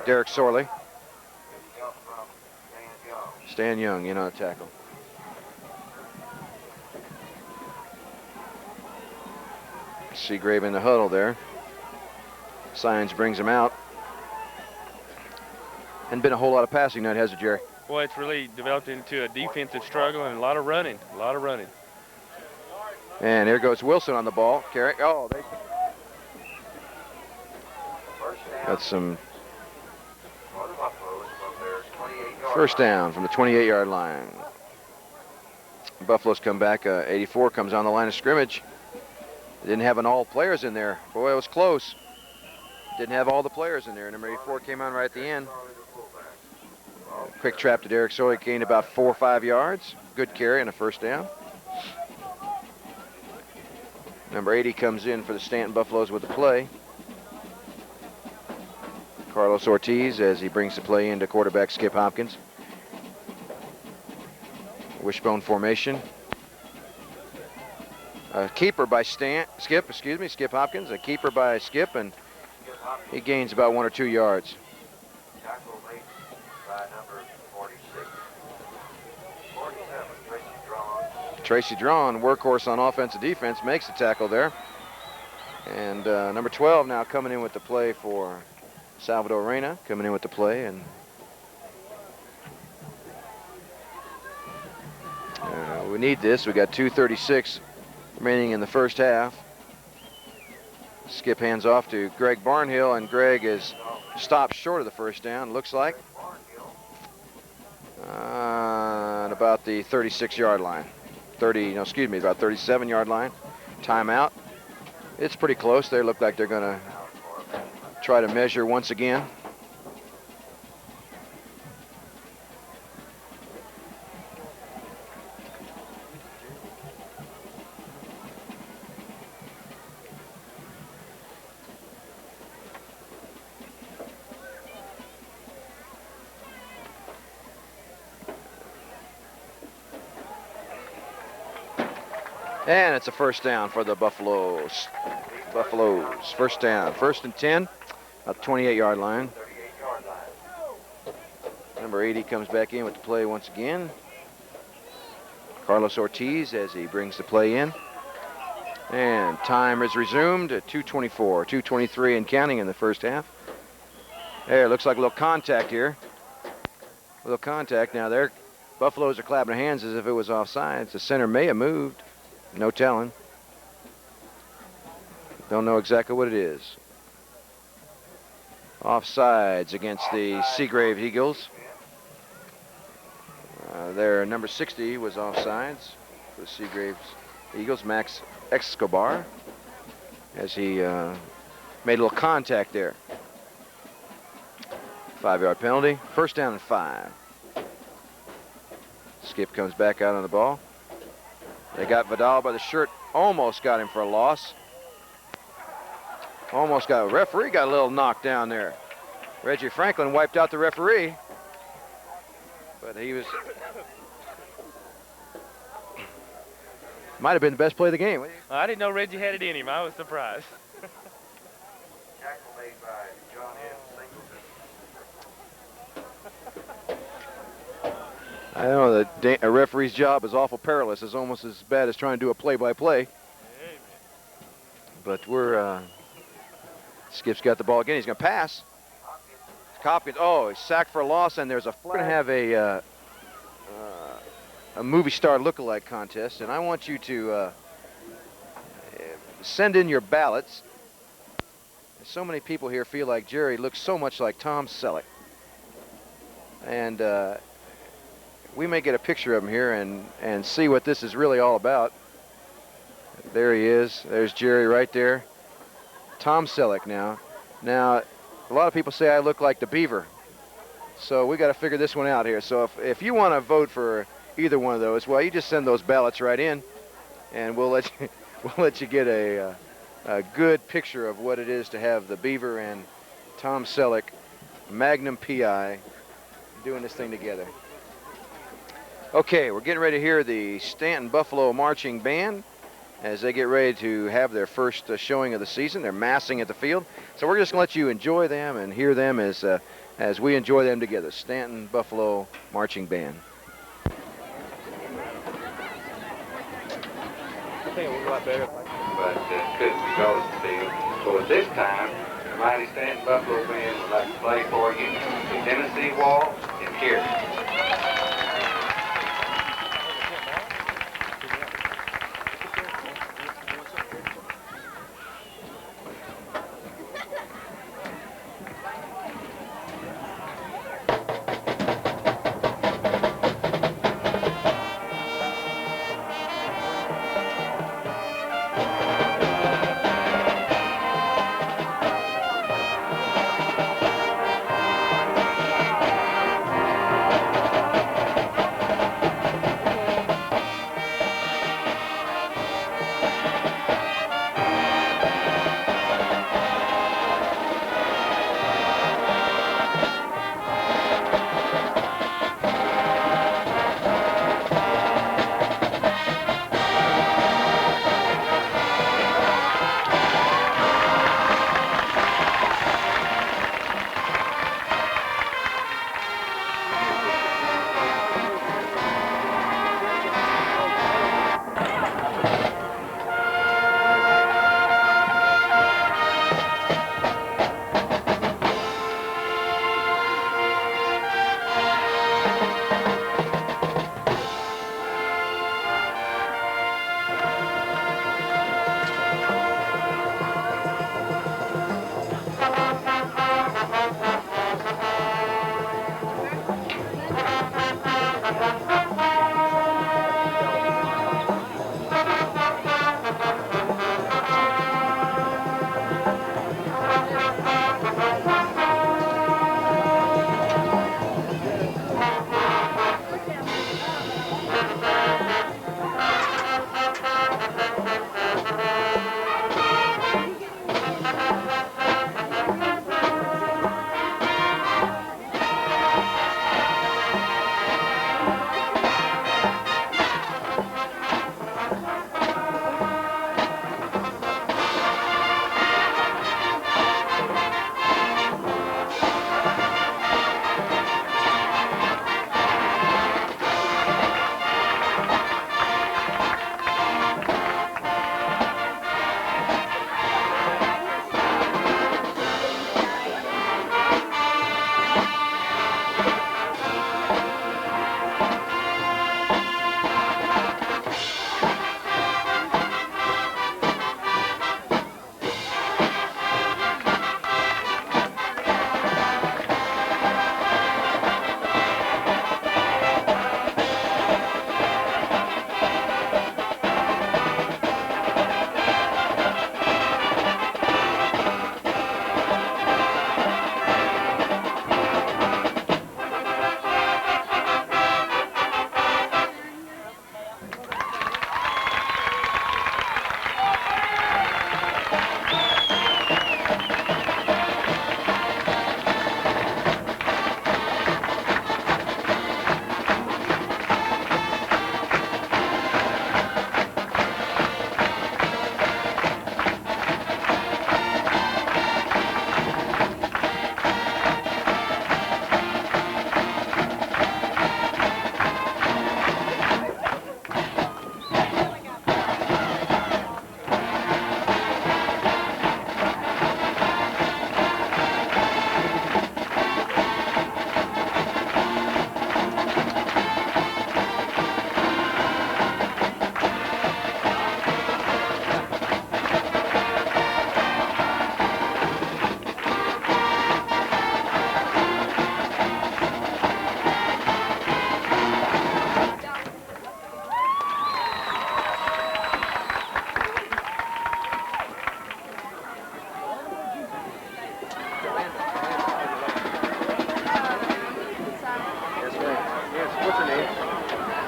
Derek Sorley. Stan Young in on the tackle. Seagraves in the huddle there. Signs brings him out. Hadn't been a whole lot of passing tonight, has it, Jerry? Boy, it's really developed into a defensive struggle and a lot of running, And there goes Wilson on the ball. Carry. Oh, they got some first down from the 28-yard line. Buffalo's come back. 84 comes on the line of scrimmage. They didn't have all players in there. Boy, it was close. Didn't have all the players in there. Number 84 came on right at the end. Quick trap to Derek Sorley, gained about 4 or 5 yards. Good carry and a first down. Number 80 comes in for the Stanton Buffaloes with the play. Carlos Ortiz as he brings the play into quarterback Skip Hopkins. Wishbone formation. A keeper by Skip Hopkins. A keeper by Skip, and he gains about 1 or 2 yards. Tracy Drawn, workhorse on offense and defense, makes the tackle there. And number 12 now coming in with the play for Salvador Reyna, coming in with the play. And we need this. We got 2:36 remaining in the first half. Skip hands off to Greg Barnhill, and Greg is stopped short of the first down, looks like. At about the 36-yard line. About 37-yard line. Timeout. It's pretty close. They look like they're going to try to measure once again. And it's a first down for the Buffaloes. Buffaloes, first down. 1st and 10 at the 28-yard line. Number 80 comes back in with the play once again. Carlos Ortiz as he brings the play in. And time is resumed at 2:24, 2:23 and counting in the first half. There, looks like a little contact here. A little contact. Now there, Buffaloes are clapping their hands as if it was offsides. The center may have moved. No telling. Don't know exactly what it is. Offsides against the Seagraves Eagles. Their number 60 was offsides for the Seagraves Eagles, Max Escobar, as he made a little contact there. 5-yard penalty. First down and 5. Skip comes back out on the ball. They got Vidal by the shirt. Almost got him for a loss. Almost got a referee got a little knocked down there. Reggie Franklin wiped out the referee, but he was might have been the best play of the game. I didn't know Reggie had it in him. I was surprised. Tackle made by John M. Singleton. I know that a referee's job is awful perilous. It's almost as bad as trying to do a play-by-play. But we're Skip's got the ball again. He's going to pass. Hopkins. Oh, he's sacked for a loss, and there's a. We're going to have a movie star look-alike contest, and I want you to send in your ballots. So many people here feel like Jerry looks so much like Tom Selleck, and we may get a picture of him here and see what this is really all about. There he is. There's Jerry right there. Tom Selleck now. Now, a lot of people say I look like the Beaver, so we got to figure this one out here. So if you want to vote for either one of those, well, you just send those ballots right in, and we'll let you get a good picture of what it is to have the Beaver and Tom Selleck, Magnum PI, doing this thing together. Okay, we're getting ready to hear the Stanton Buffalo Marching Band as they get ready to have their first showing of the season. They're massing at the field, so we're just going to let you enjoy them and hear them as we enjoy them together. Stanton Buffalo Marching Band. I think it was a lot better. But couldn't go to the field. So at this time, the mighty Stanton Buffalo Band would like to play for you the Tennessee Waltz in Here.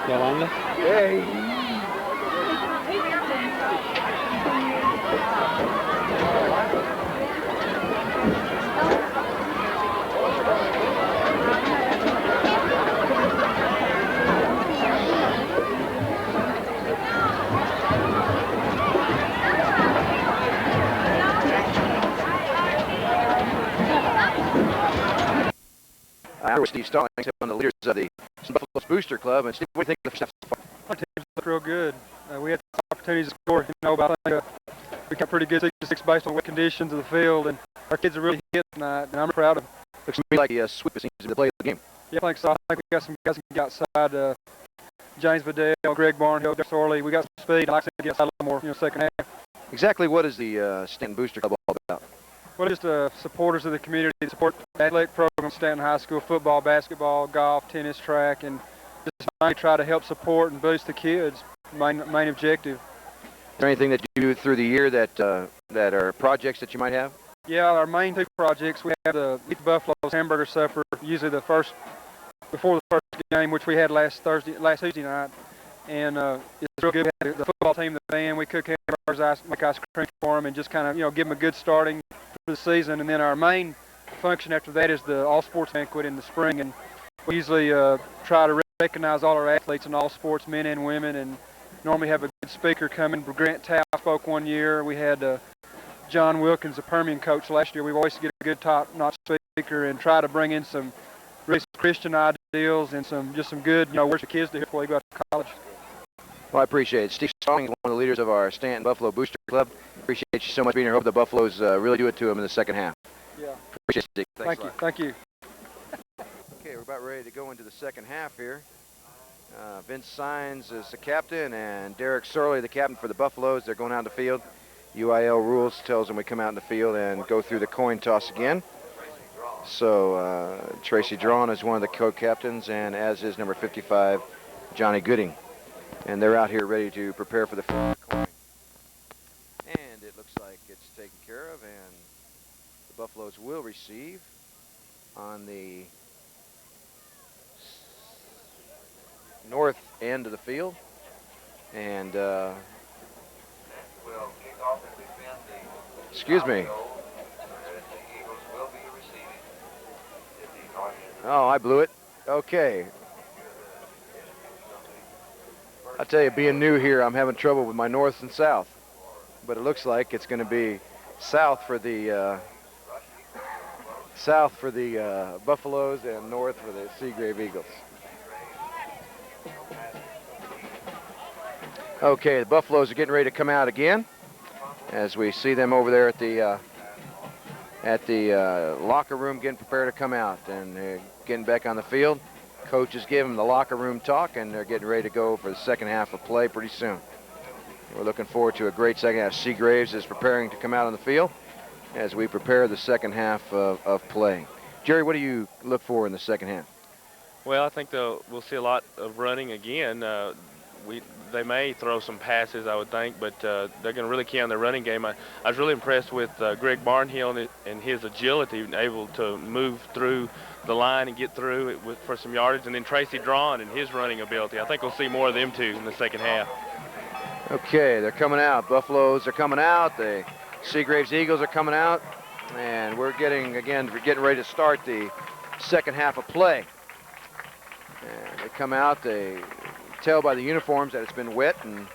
Yolanda? Hey. I'm with Steve Stallings, one of the leaders of the Buffalo's Booster Club. And Steve, what do you think of the stuff so far? Our teams look real good. We had opportunities to score, but I think we got pretty good 6-6 based on the conditions of the field, and our kids are really hit tonight, and I'm proud of them. Looks to me like a sweep, it seems, to the play of the game. Yeah, I think so. I think we got some guys who get outside. James Vidal, Greg Barnhill, Jeff Sorley. We got some speed. I like to get outside a little more, second half. Exactly what is the Stanton Booster Club all about? Well, just supporters of the community, support the athletic program, Stanton High School, football, basketball, golf, tennis, track, and just try to help support and boost the kids. Main objective. Is there anything that you do through the year that are projects that you might have? Yeah, our main two projects, we have the Eat the Buffaloes hamburger supper, usually before the first game, which we had last Tuesday night, and it's real good. The football team, the band, we cook hamburgers, make ice cream for them, and just kind of give them a good starting for the season. And then our main function after that is the all sports banquet in the spring, and we usually try to recognize all our athletes in all sports, men and women, and normally have a good speaker coming. Grant Tao spoke one year. We had John Wilkins, the Permian coach, last year. We always get a good top-notch speaker and try to bring in some really Christian ideals and some good, words for kids to hear before they go out to college. Well, I appreciate it. Steve Stallings is one of the leaders of our Stanton Buffalo Booster Club. Appreciate you so much being here. Hope the Buffaloes really do it to them in the second half. Yeah. Appreciate it, Steve. Thanks Thank you. Okay, we're about ready to go into the second half here. Vince Sines is the captain, and Derek Sorley, the captain for the Buffaloes. They're going out in the field. UIL rules tells them we come out in the field and go through the coin toss again. So Tracy Drawn is one of the co-captains, and as is number 55, Johnny Gooding. And they're out here ready to prepare for the coin. And it looks like it's taken care of, and the Buffaloes will receive on the north end of the field. And excuse me. Oh, I blew it. Okay. I tell you, being new here, I'm having trouble with my north and south. But it looks like it's going to be south for the Buffaloes and north for the Seagraves Eagles. Okay, the Buffaloes are getting ready to come out again, as we see them over there at the locker room getting prepared to come out, and they're getting back on the field. Coach is giving them the locker room talk, and they're getting ready to go for the second half of play pretty soon. We're looking forward to a great second half. Seagraves is preparing to come out on the field as we prepare the second half of play. Jerry, what do you look for in the second half? Well, I think we'll see a lot of running again. They may throw some passes, I would think, but they're going to really key on their running game. I was really impressed with Greg Barnhill and his agility, able to move through the line and get through it for some yardage, and then Tracy Drawn and his running ability. I think we'll see more of them two in the second half. Okay, they're coming out. Buffaloes are coming out. The Seagraves Eagles are coming out, and we're getting ready to start the second half of play. And they come out. They tell by the uniforms that it's been wet and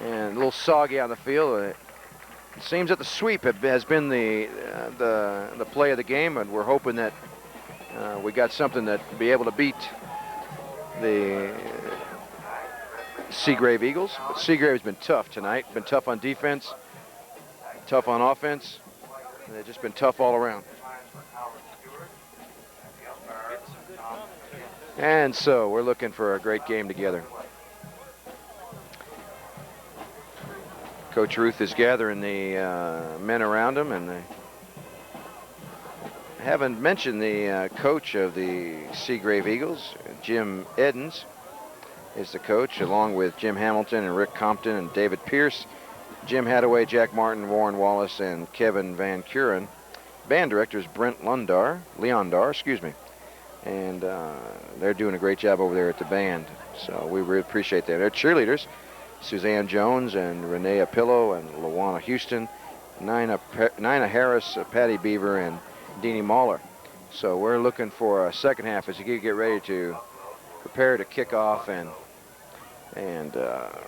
a little soggy on the field. It seems that the sweep has been the play of the game, and we're hoping that we got something that will be able to beat the Seagraves Eagles. But Seagraves has been tough tonight. Been tough on defense, tough on offense. They've just been tough all around. And so we're looking for a great game together. Coach Ruth is gathering the men around him, and I haven't mentioned the coach of the Seagraves Eagles, Jim Edens, is the coach, along with Jim Hamilton and Rick Compton and David Pierce, Jim Hadaway, Jack Martin, Warren Wallace, and Kevin Van Kuren. Band director is Brent Leondar, and they're doing a great job over there at the band. So we really appreciate that. They're cheerleaders, Suzanne Jones and Renee Apillo and Lawana Houston, Nina Harris, Patty Beaver, and Deanie Mahler. So we're looking for a second half as you get ready to prepare to kick off and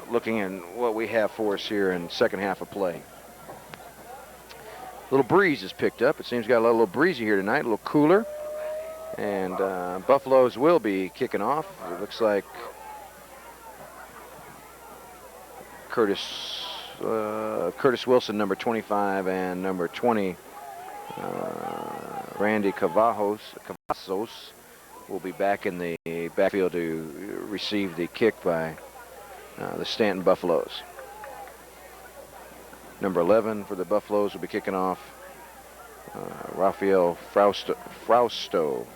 looking in what we have for us here in second half of play. A little breeze has picked up. It seems got a little breezy here tonight, a little cooler. And Buffaloes will be kicking off. It looks like Curtis Wilson, number 25, and number 20, Randy Cavazos, will be back in the backfield to receive the kick by the Stanton Buffaloes. Number 11 for the Buffaloes will be kicking off, Rafael Frausto,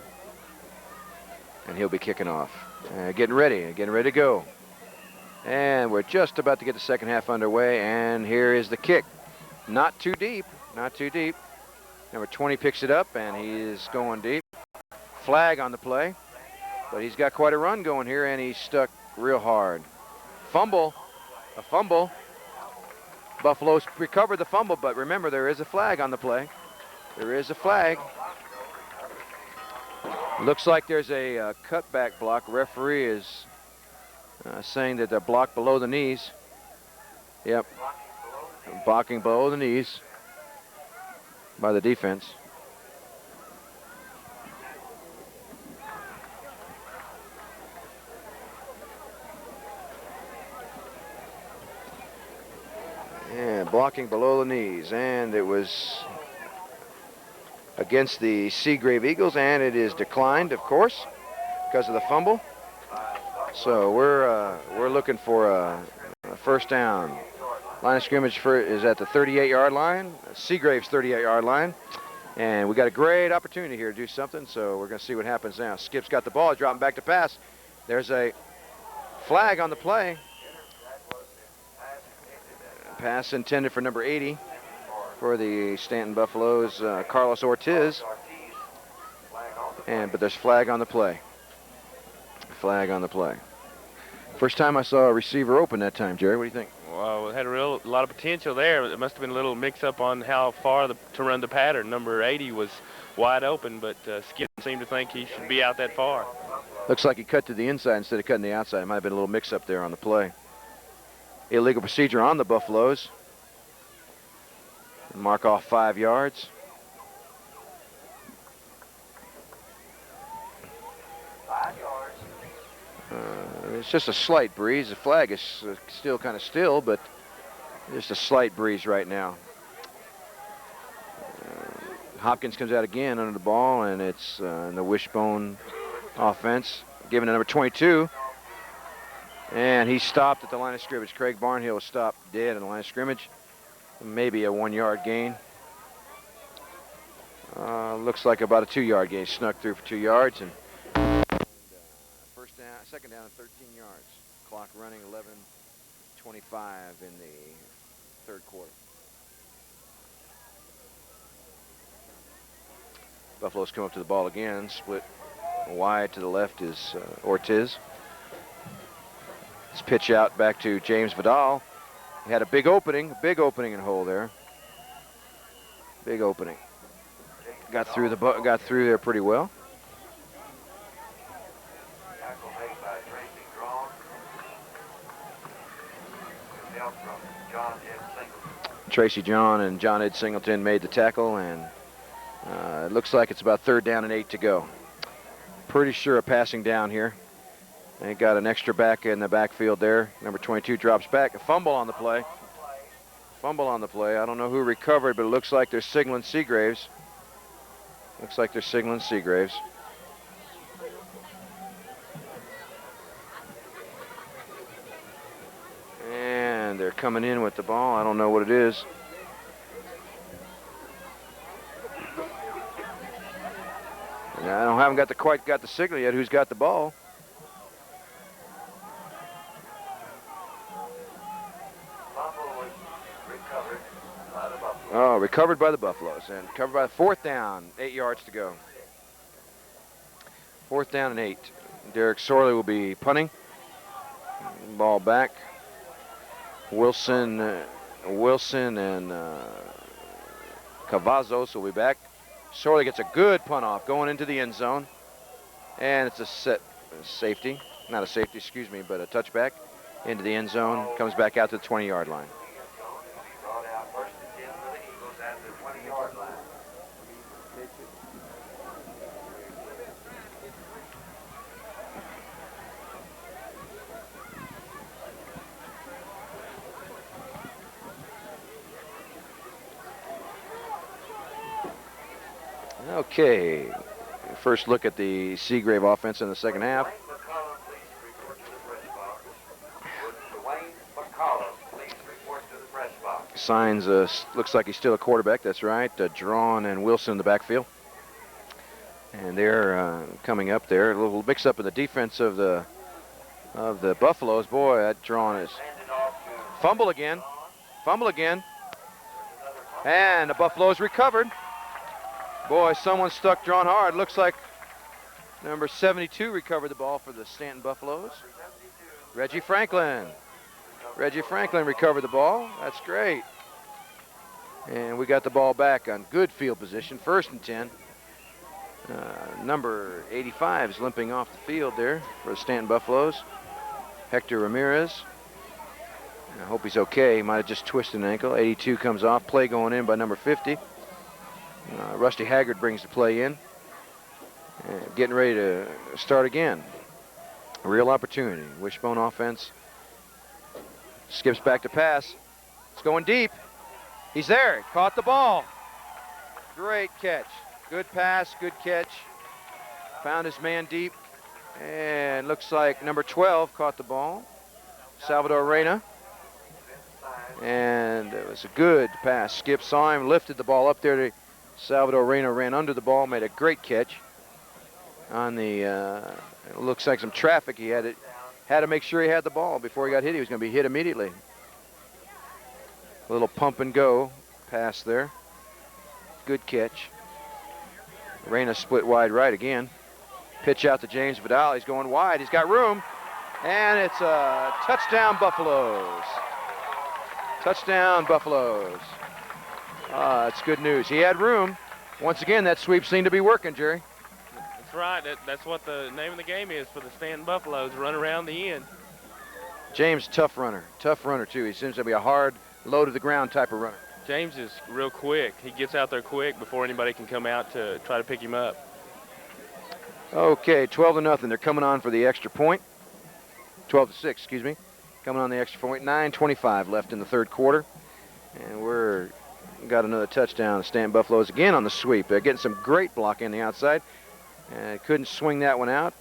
and he'll be kicking off. Getting ready to go. And we're just about to get the second half underway, and here is the kick. Not too deep. Number 20 picks it up, and he is going deep. Flag on the play, but he's got quite a run going here, and he's stuck real hard. A fumble. Buffaloes recovered the fumble, but remember, there is a flag on the play. There is a flag. Looks like there's a cutback block. Referee is saying that they're blocked below the knees. Yep, blocking below the knees by the defense. Yeah, blocking below the knees, and it was against the Seagrave Eagles, and it is declined, of course, because of the fumble. So we're looking for a first down. Line of scrimmage is at the 38-yard line, Seagrave's 38-yard line, and we got a great opportunity here to do something. So we're going to see what happens now. Skip's got the ball, dropping back to pass. There's a flag on the play. Pass intended for number 80 for the Stanton Buffaloes, Carlos Ortiz. But there's flag on the play. Flag on the play. First time I saw a receiver open that time, Jerry. What do you think? Well, it had a lot of potential there. It must have been a little mix-up on how far to run the pattern. Number 80 was wide open, but Skip seemed to think he should be out that far. Looks like he cut to the inside instead of cutting the outside. It might have been a little mix-up there on the play. Illegal procedure on the Buffaloes. Mark off 5 yards. It's just a slight breeze. The flag is still kind of still, but just a slight breeze right now. Hopkins comes out again under the ball, and it's in the wishbone offense. Given to number 22. And he stopped at the line of scrimmage. Craig Barnhill was stopped dead in the line of scrimmage. Maybe a 1-yard gain. Looks like about a 2-yard gain. Snuck through for 2 yards. And second down and 13 yards. Clock running 11:25 in the third quarter. Buffaloes come up to the ball again. Split wide to the left is Ortiz. Let's pitch out back to James Vidal. He had a big opening in hole there. Big opening. Got through there pretty well. Tracy John and John Ed Singleton made the tackle, and it looks like it's about 3rd down and 8 to go. Pretty sure a passing down here. They got an extra back in the backfield there. Number 22 drops back. A fumble on the play. I don't know who recovered, but it looks like they're signaling Seagraves. And they're coming in with the ball. I don't know what it is. And I haven't quite got the signal yet who's got the ball. Oh, recovered by the Buffaloes, and covered by 4th down, 8 yards to go. 4th 4th down and 8. Derek Sorley will be punting. Ball back. Wilson and Cavazos will be back. Sorley gets a good punt off going into the end zone. And it's a safety. Not a safety, excuse me, but a touchback into the end zone. Comes back out to the 20-yard line. Okay, first look at the Seagrave offense in the second half. Signs looks like he's still a quarterback. That's right. Drawn and Wilson in the backfield, and they're coming up there. A little mix up in the defense of the Buffaloes. Boy, that Drawn is fumble again, and the Buffaloes recovered. Boy, someone stuck Drawn hard. Looks like number 72 recovered the ball for the Stanton Buffaloes. Reggie Franklin recovered the ball. That's great. And we got the ball back on good field position. 1st and 10. Number 85 is limping off the field there for the Stanton Buffaloes. Hector Ramirez. I hope he's okay. He might have just twisted an ankle. 82 comes off. Play going in by number 50. Rusty Haggard brings the play in. Getting ready to start again. A real opportunity. Wishbone offense. Skips back to pass. It's going deep. He's there. Caught the ball. Great catch. Good pass, good catch. Found his man deep. And looks like number 12 caught the ball. Salvador Reyna. And it was a good pass. Skip saw him, lifted the ball up there to Salvador Reyna, ran under the ball, made a great catch. On the, it looks like some traffic. He had to make sure he had the ball before he got hit. He was going to be hit immediately. A little pump and go pass there. Good catch. Reyna split wide right again. Pitch out to James Vidal. He's going wide. He's got room. And it's a touchdown Buffaloes. Touchdown Buffaloes. It's good news. He had room. Once again, that sweep seemed to be working, Jerry. That's right. That's what the name of the game is for the Stanton Buffaloes. Run around the end. James, tough runner. Tough runner, too. He seems to be a hard, low to the ground type of runner. James is real quick. He gets out there quick before anybody can come out to try to pick him up. Okay, 12-0. They're coming on for the extra point. 12-6, excuse me. Coming on the extra point. 9:25 left in the third quarter. And we're got another touchdown. The Stanton Buffaloes again on the sweep. They're getting some great blocking on the outside. Couldn't swing that one out.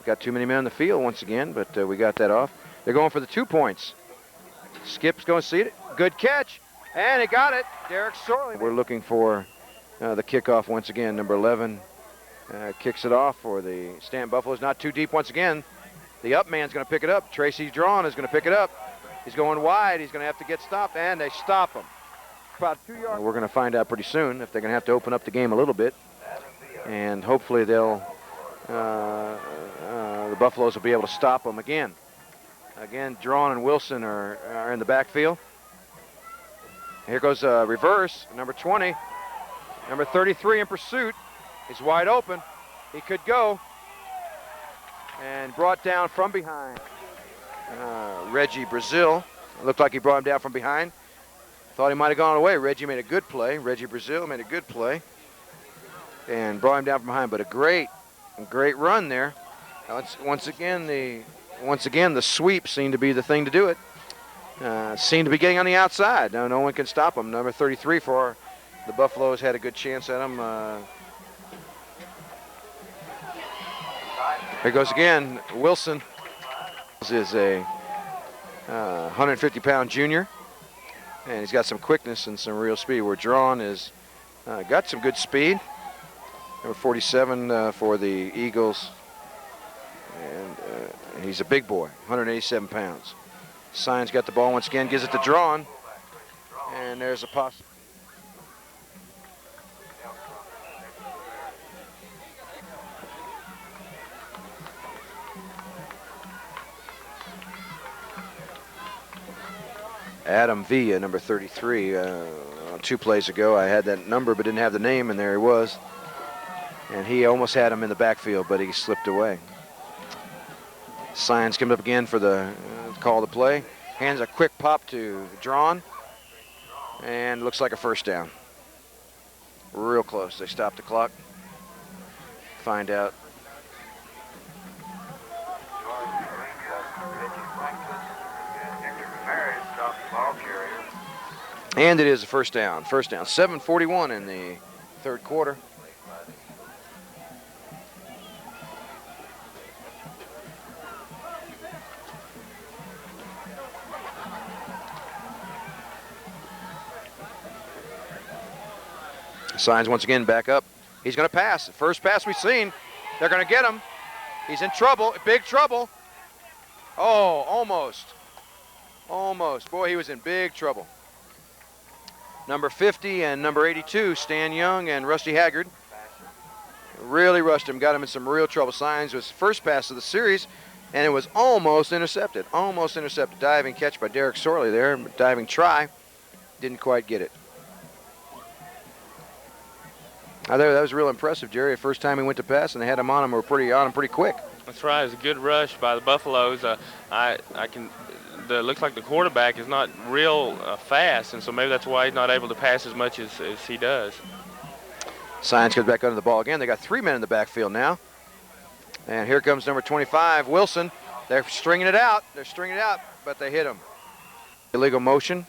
Got too many men on the field once again, but we got that off. They're going for the 2 points. Skip's going to see it. Good catch. And he got it. Derek Sorley. We're looking for the kickoff once again. Number 11 kicks it off for the Stanton Buffaloes. Not too deep once again. The up man's going to pick it up. Tracy Drawn is going to pick it up. He's going wide. He's going to have to get stopped, and they stop him. About 2 yards. We're going to find out pretty soon if they're going to have to open up the game a little bit. And hopefully they'll, the Buffaloes will be able to stop them again. Again, Drawn and Wilson are in the backfield. Here goes a reverse, number 20. Number 33 in pursuit. He's wide open. He could go. And brought down from behind. Reggie Brazil. Looked like he brought him down from behind. Thought he might have gone away. Reggie made a good play. Reggie Brazil made a good play. And brought him down from behind. But a great run there. Once again, the sweep seemed to be the thing to do it. Seemed to be getting on the outside. No one can stop him. Number 33 for the Buffaloes had a good chance at him. Here goes again. Wilson is a 150-pound junior, and he's got some quickness and some real speed. Where Drawn is got some good speed. Number 47 for the Eagles, and he's a big boy, 187 pounds. Signs got the ball once again, gives it to Drawn, and there's a possible. Adam Villa, number 33. 2 plays ago, I had that number but didn't have the name, and there he was. And he almost had him in the backfield, but he slipped away. Signs coming up again for the call to play. Hands a quick pop to Drawn, and looks like a first down. Real close. They stop the clock. Find out. And it is a first down. First down. 7:41 in the third quarter. Signs once again back up. He's going to pass. First pass we've seen. They're going to get him. He's in trouble, big trouble. Oh, almost. Almost. Boy, he was in big trouble. Number 50 and number 82, Stan Young and Rusty Haggard, really rushed him, got him in some real trouble. Signs was first pass of the series, and it was almost intercepted. Almost intercepted. Diving catch by Derek Sorley there. Diving try. Didn't quite get it. I thought that was real impressive, Jerry. The first time he went to pass and they had him on him, were pretty quick. That's right. It was a good rush by the Buffaloes. Looks like the quarterback is not real fast, and so maybe that's why he's not able to pass as much as he does. Signs goes back under the ball again. They got 3 men in the backfield now. And here comes number 25, Wilson. They're stringing it out. But they hit him. Illegal motion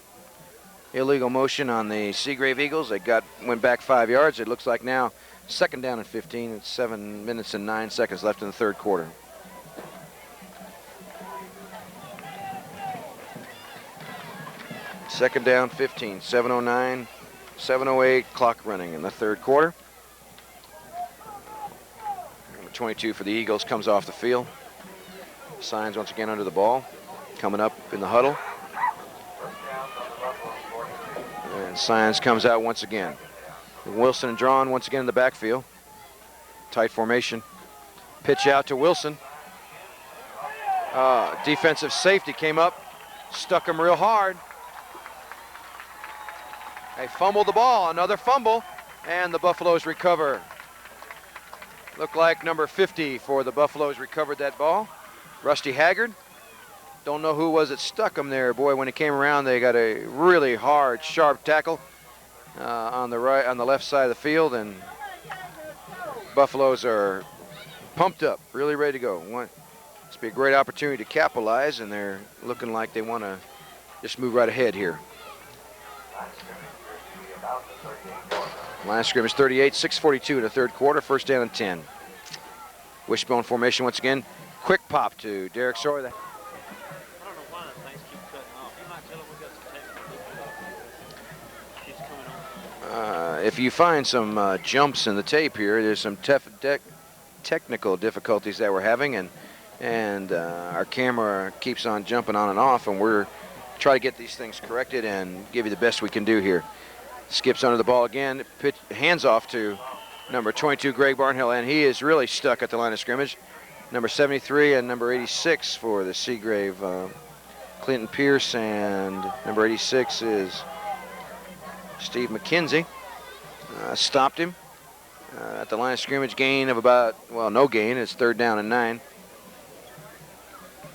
on the Seagrave Eagles. They went back 5 yards. It looks like now second down and 15. It's 7 minutes and 9 seconds left in the third quarter. Second down, 15, 7:09, 7:08, clock running in the third quarter. Number 22 for the Eagles comes off the field. Signs once again under the ball, coming up in the huddle. And Signs comes out once again. Wilson and Drawn once again in the backfield. Tight formation. Pitch out to Wilson. Defensive safety came up, stuck him real hard. They fumbled the ball, another fumble, and the Buffaloes recover. Looked like number 50 for the Buffaloes recovered that ball. Rusty Haggard. Don't know who was it stuck him there. Boy, when it came around, they got a really hard, sharp tackle on the left side of the field, and Buffaloes are pumped up, really ready to go. It's be a great opportunity to capitalize, and they're looking like they want to just move right ahead here. Line of scrimmage 38, 6:42 in the third quarter, first down and 10. Wishbone formation once again. Quick pop to Derek Sawyer. I don't know why the things keep cutting off. You might tell them we got some technical difficulties. Keeps coming on. If you find some jumps in the tape here, there's some technical difficulties that we're having, and our camera keeps on jumping on and off, and we're trying to get these things corrected and give you the best we can do here. Skips under the ball again, hands off to number 22, Greg Barnhill, and he is really stuck at the line of scrimmage. Number 73 and number 86 for the Seagrave, Clinton Pierce, and number 86 is Steve McKenzie. Stopped him at the line of scrimmage, gain of about, well, no gain. It's third down and 9.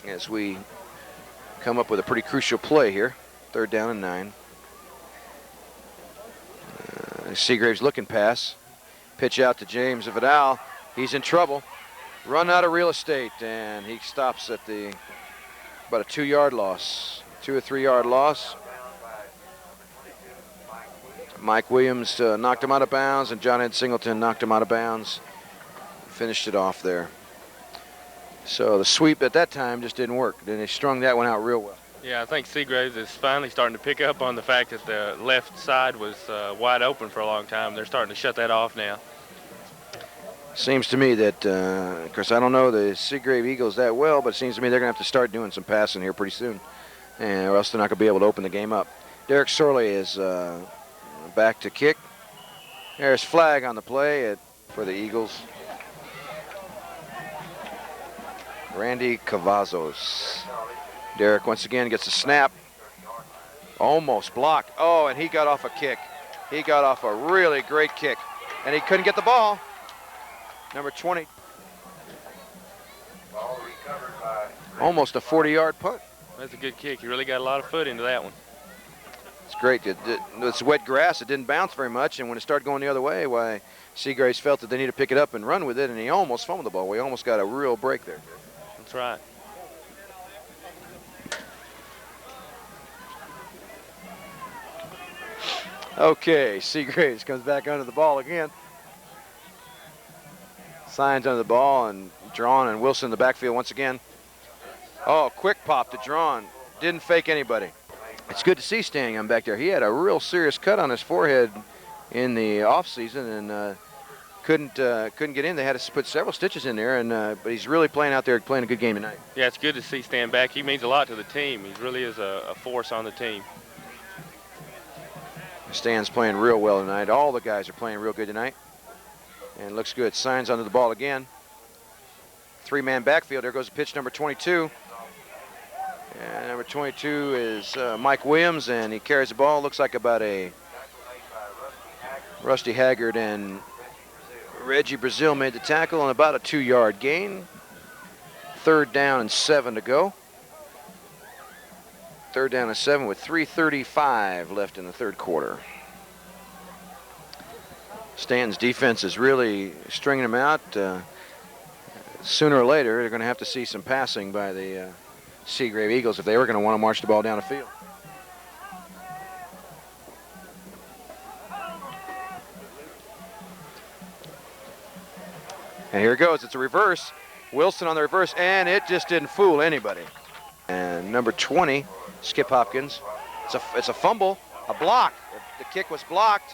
As we come up with a pretty crucial play here, third down and 9. Seagraves looking pass. Pitch out to James Vidal. He's in trouble. Run out of real estate, and he stops at about a 2-yard loss. 2 or 3 yard loss. Mike Williams knocked him out of bounds, and John Ed Singleton knocked him out of bounds. Finished it off there. So the sweep at that time just didn't work. Then they strung that one out real well. Yeah, I think Seagraves is finally starting to pick up on the fact that the left side was wide open for a long time. They're starting to shut that off now. Seems to me that, of course, I don't know the Seagrave Eagles that well, but it seems to me they're going to have to start doing some passing here pretty soon, or else they're not going to be able to open the game up. Derek Sorley is back to kick. There's flag on the play for the Eagles. Randy Cavazos. Derek once again gets a snap. Almost blocked. Oh, and he got off a kick. He got off a really great kick. And he couldn't get the ball. Number 20. Ball recovered by Almost a 40-yard punt. That's a good kick. He really got a lot of foot into that one. It's great. It's wet grass. It didn't bounce very much, and when it started going the other way, why Seagraves felt that they need to pick it up and run with it, and he almost fumbled the ball. We almost got a real break there. That's right. Okay, Seagraves comes back under the ball again. Signs under the ball, and Drawn and Wilson in the backfield once again. Oh, quick pop to Drawn. Didn't fake anybody. It's good to see Stanton back there. He had a real serious cut on his forehead in the offseason and couldn't get in. They had to put several stitches in there, and but he's really playing out there, playing a good game tonight. Yeah, it's good to see Stan back. He means a lot to the team. He really is a force on the team. Stan's playing real well tonight. All the guys are playing real good tonight. And looks good. Signs under the ball again. Three-man backfield. There goes the pitch, number 22. And number 22 is Mike Williams, and he carries the ball. Looks like about a Rusty Haggard, and Reggie Brazil made the tackle on about a 2-yard gain. 3rd down and 7 to go. 3rd down and 7 with 3:35 left in the 3rd quarter. Stanton's defense is really stringing them out. Sooner or later, they're going to have to see some passing by the Seagrave Eagles if they were going to want to march the ball down the field. And here it goes. It's a reverse. Wilson on the reverse, and it just didn't fool anybody. And number 20, Skip Hopkins. It's a fumble, a block. The kick was blocked.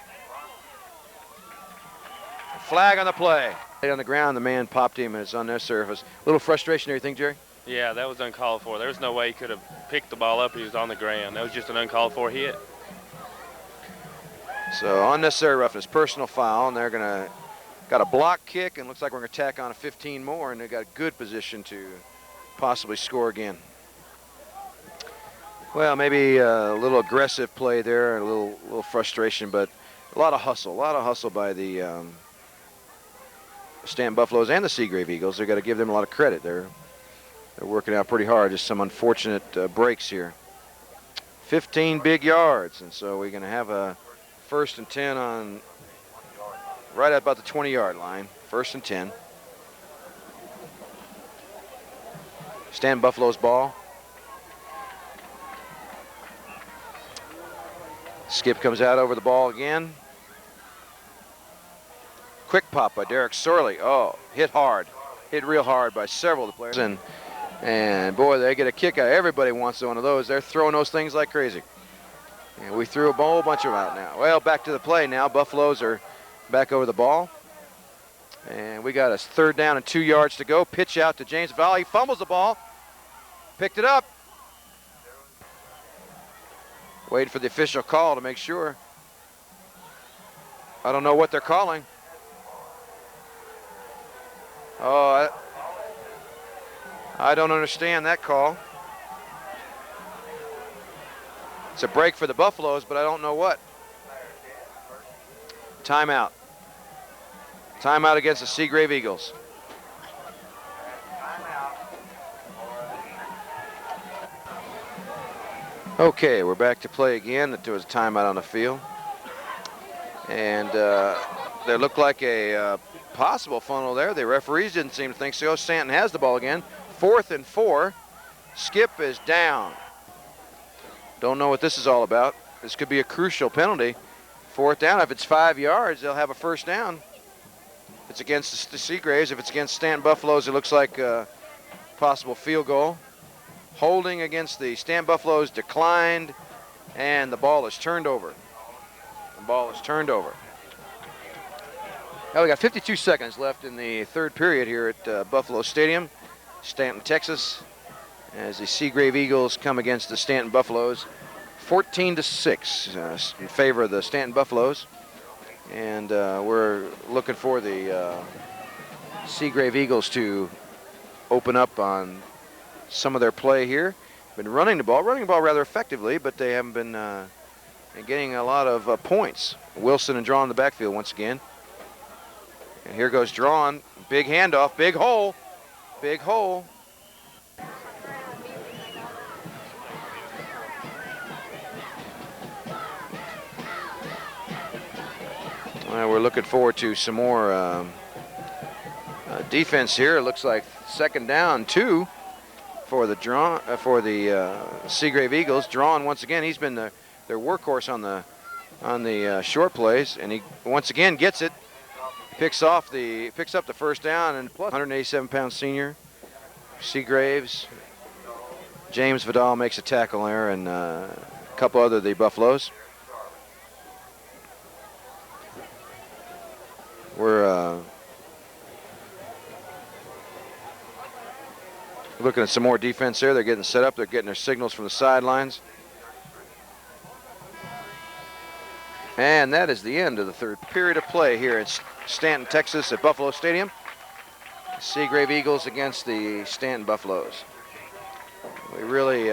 A flag on the play. On the ground, the man popped him, and it's unnecessary. A little frustration there, you think, Jerry? Yeah, that was uncalled for. There was no way he could have picked the ball up. He was on the ground. That was just an uncalled for hit. So unnecessary roughness, personal foul, and they're gonna got a block kick, and looks like we're gonna tack on a 15 more, and they got a good position to possibly score again. Well, maybe a little aggressive play there, and a little frustration, but a lot of hustle by the Stanton Buffaloes and the Seagrave Eagles. They've got to give them a lot of credit. They're working out pretty hard. Just some unfortunate breaks here. 15 big yards, and so we're going to have a 1st and 10 on right at about the 20-yard line. 1st and 10. Stanton Buffaloes ball. Skip comes out over the ball again. Quick pop by Derek Sorley. Oh, hit hard. Hit real hard by several of the players. And boy, they get a kick out. Everybody wants one of those. They're throwing those things like crazy. And we threw a whole bunch of them out now. Well, back to the play now. Buffaloes are back over the ball. And we got a 3rd down and 2 yards to go. Pitch out to James Valley. He fumbles the ball. Picked it up. Waiting for the official call to make sure. I don't know what they're calling. Oh, I don't understand that call. It's a break for the Buffaloes, but I don't know what. Timeout. Timeout against the Seagrave Eagles. Okay, we're back to play again. There was a timeout on the field. And there looked like a possible funnel there. The referees didn't seem to think so. Stanton has the ball again. 4th and 4. Skip is down. Don't know what this is all about. This could be a crucial penalty. 4th down. If it's 5 yards, they'll have a 1st down. If it's against the Seagraves. If it's against Stanton Buffaloes, it looks like a possible field goal. Holding against the Stanton Buffaloes declined, and the ball is turned over. The ball is turned over. Now we got 52 seconds left in the 3rd period here at Buffalo Stadium, Stanton, Texas, as the Seagrave Eagles come against the Stanton Buffaloes. 14-6 in favor of the Stanton Buffaloes. And we're looking for the Seagrave Eagles to open up on some of their play here. been running the ball rather effectively, but they haven't been getting a lot of points. Wilson and Drawn in the backfield once again. And here goes Drawn. Big handoff, big hole, big hole. We're looking forward to some more defense here. It looks like 2nd down 2 for the Seagrave Eagles. Drawn once again. He's been their workhorse on the short plays, and he once again gets it. Picks up the 1st down, and plus 187-pound senior Seagraves. James Vidal makes a tackle there, and a couple other of the Buffaloes. We're looking at some more defense there. They're getting set up. They're getting their signals from the sidelines. And that is the end of the 3rd period of play here in Stanton, Texas at Buffalo Stadium. Seagrave Eagles against the Stanton Buffaloes. We really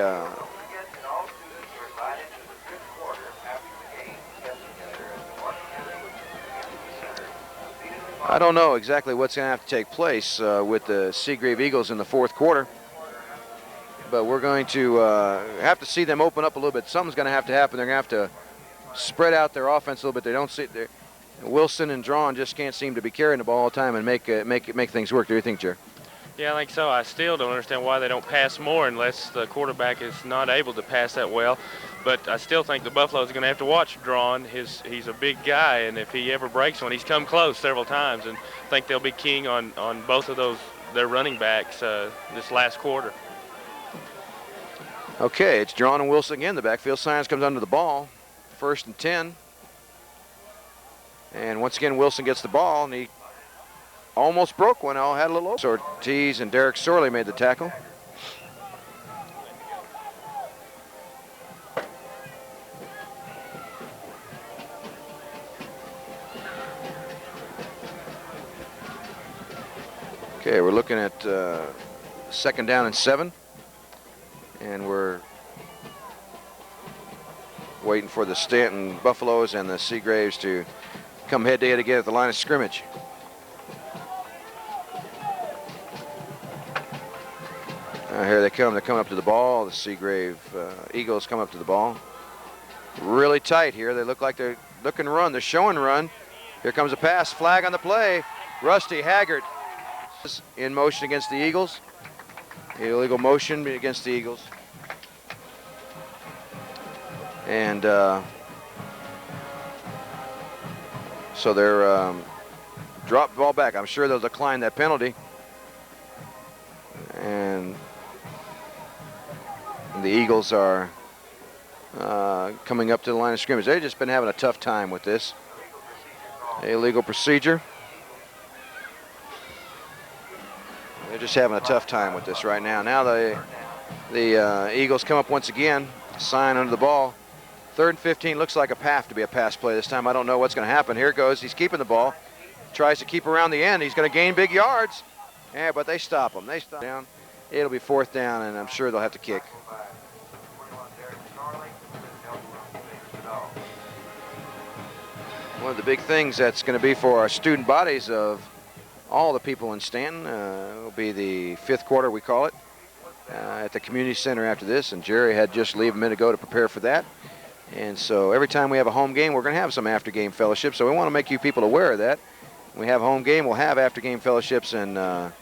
I don't know exactly what's going to have to take place with the Seagrave Eagles in the 4th quarter, but we're going to have to see them open up a little bit. Something's going to happen. They're going to have to spread out their offense a little bit. They don't see it there. Wilson and Drawn just can't seem to be carrying the ball all the time and make things work. Do you think, Jerry? Yeah, I think so. I still don't understand why they don't pass more unless the quarterback is not able to pass that well. But I still think the Buffaloes are going to have to watch Drawn. He's a big guy, and if he ever breaks one, he's come close several times. And I think they'll be keying on both of their running backs this last quarter. Okay, it's Drawn and Wilson again. The backfield science comes under the ball. 1st and 10. And once again, Wilson gets the ball, and he almost broke one. Had a little. Ortiz and Derek Sorley made the tackle. Okay, we're looking at 2nd down and 7, and we're waiting for the Stanton Buffaloes and the Seagraves to come head-to-head again at the line of scrimmage. Here they come. They're coming up to the ball. The Seagrave Eagles come up to the ball. Really tight here. They look like they're looking to run. They're showing run. Here comes a pass. Flag on the play. Rusty Haggard in motion against the Eagles. Illegal motion against the Eagles. And so they're drop the ball back. I'm sure they'll decline that penalty. And the Eagles are coming up to the line of scrimmage. They've just been having a tough time with this. Illegal procedure. They're just having a tough time with this right now. Now the Eagles come up once again. Sign under the ball. 3rd and 15 looks like a path to be a pass play this time. I don't know what's going to happen. Here it goes. He's keeping the ball. Tries to keep around the end. He's going to gain big yards. Yeah, but they stop him. They stop down. It'll be 4th down, and I'm sure they'll have to kick. One of the big things that's going to be for our student bodies of all the people in Stanton will be the 5th quarter, we call it, at the community center after this. And Jerry had just leave a minute ago to prepare for that. And so every time we have a home game, we're going to have some after-game fellowships. So we want to make you people aware of that. When we have a home game, we'll have after-game fellowships and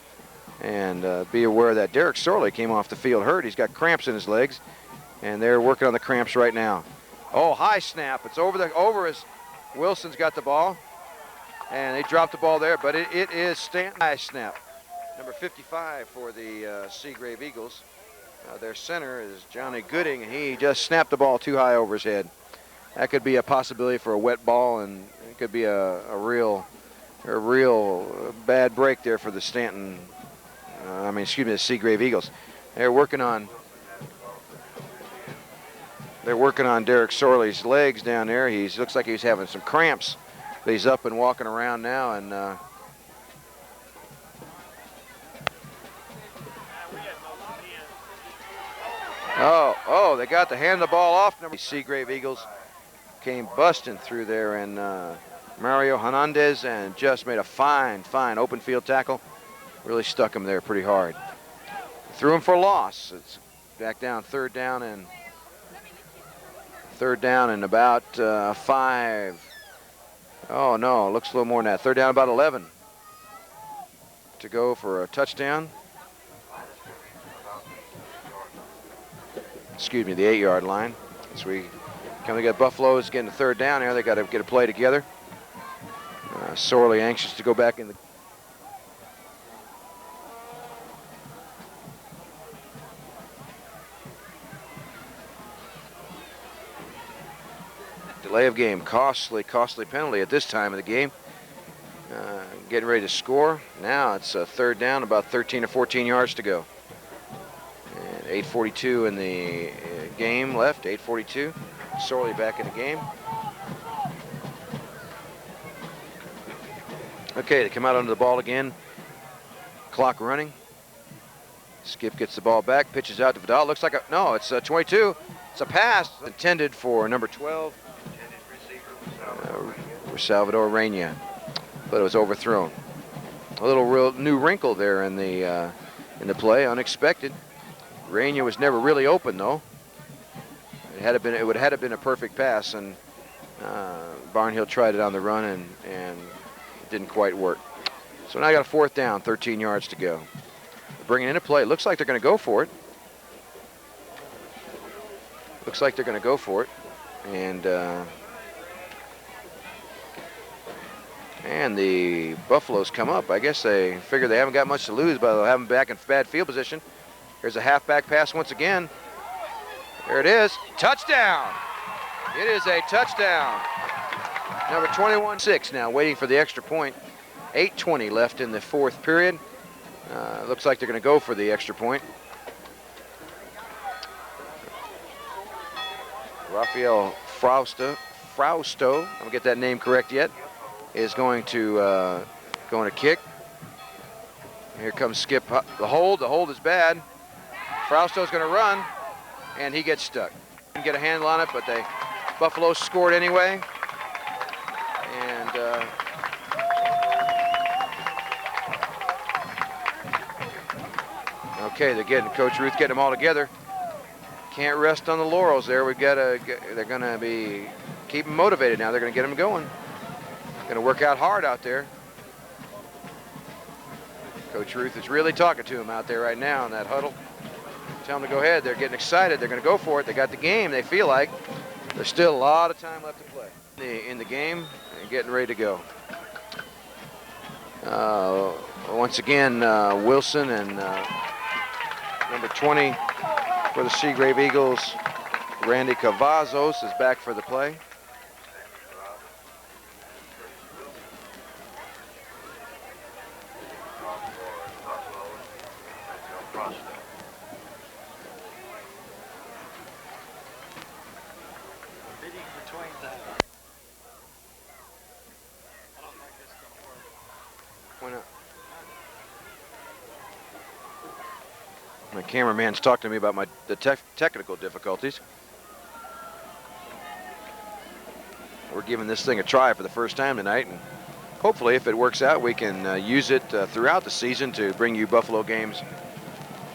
be aware that Derek Sorley came off the field hurt. He's got cramps in his legs, and they're working on the cramps right now. Oh, high snap. It's over his. Wilson's got the ball, and they dropped the ball there, but it is Stanton. High snap. Number 55 for the Seagrave Eagles. Their center is Johnny Gooding, and he just snapped the ball too high over his head. That could be a possibility for a wet ball, and it could be a real bad break there for the Stanton. The Seagrave Eagles. They're working on Derek Sorley's legs down there. He looks like he's having some cramps, but he's up and walking around now, and They got the hand of the ball off. The Seagrave Eagles came busting through there, and Mario Hernandez and just made a fine open field tackle. Really stuck him there pretty hard. Threw him for a loss. It's back down, third down and about 5. Oh no, looks a little more than that. Third down, about 11 to go for a touchdown. Excuse me, the 8-yard line. As we come to get Buffalo's getting the third down here, they got to get a play together. Sorely anxious to go back in the. Delay of game, costly penalty at this time of the game. Getting ready to score. Now it's a third down, about 13 or 14 yards to go. And 8:42 in the game left, 8:42. Sorely back in the game. Okay, they come out under the ball again. Clock running. Skip gets the ball back, pitches out to Vidal. Looks like no, it's 22. It's a pass intended for number 12. Salvador Reina, but it was overthrown. A little real new wrinkle there in the play, unexpected. Reina was never really open though. It would have been a perfect pass, and Barnhill tried it on the run and it didn't quite work. So now I got a fourth down, 13 yards to go. Bringing in a play. Looks like they're going to go for it. And the Buffaloes come up. I guess they figure they haven't got much to lose, but they'll have them back in bad field position. Here's a halfback pass once again. There it is. Touchdown! It is a touchdown. Number 21-6 now, waiting for the extra point. 8:20 left in the fourth period. Looks like they're going to go for the extra point. Rafael Frausto, I don't get that name correct yet, is going to kick. Here comes Skip. The hold is bad. Frausto's going to run, and he gets stuck. Didn't get a handle on it, but Buffalo scored anyway. And okay, Coach Ruth getting them all together. Can't rest on the laurels there. They're going to be keeping motivated now. They're going to get them going. Going to work out hard out there. Coach Ruth is really talking to them out there right now in that huddle. Tell them to go ahead. They're getting excited. They're going to go for it. They got the game. They feel like there's still a lot of time left to play in the game and getting ready to go. Once again, Wilson and number 20 for the Seagrave Eagles, Randy Cavazos, is back for the play. My cameraman's talking to me about the technical difficulties. We're giving this thing a try for the first time tonight, and hopefully, if it works out, we can use it throughout the season to bring you Buffalo games,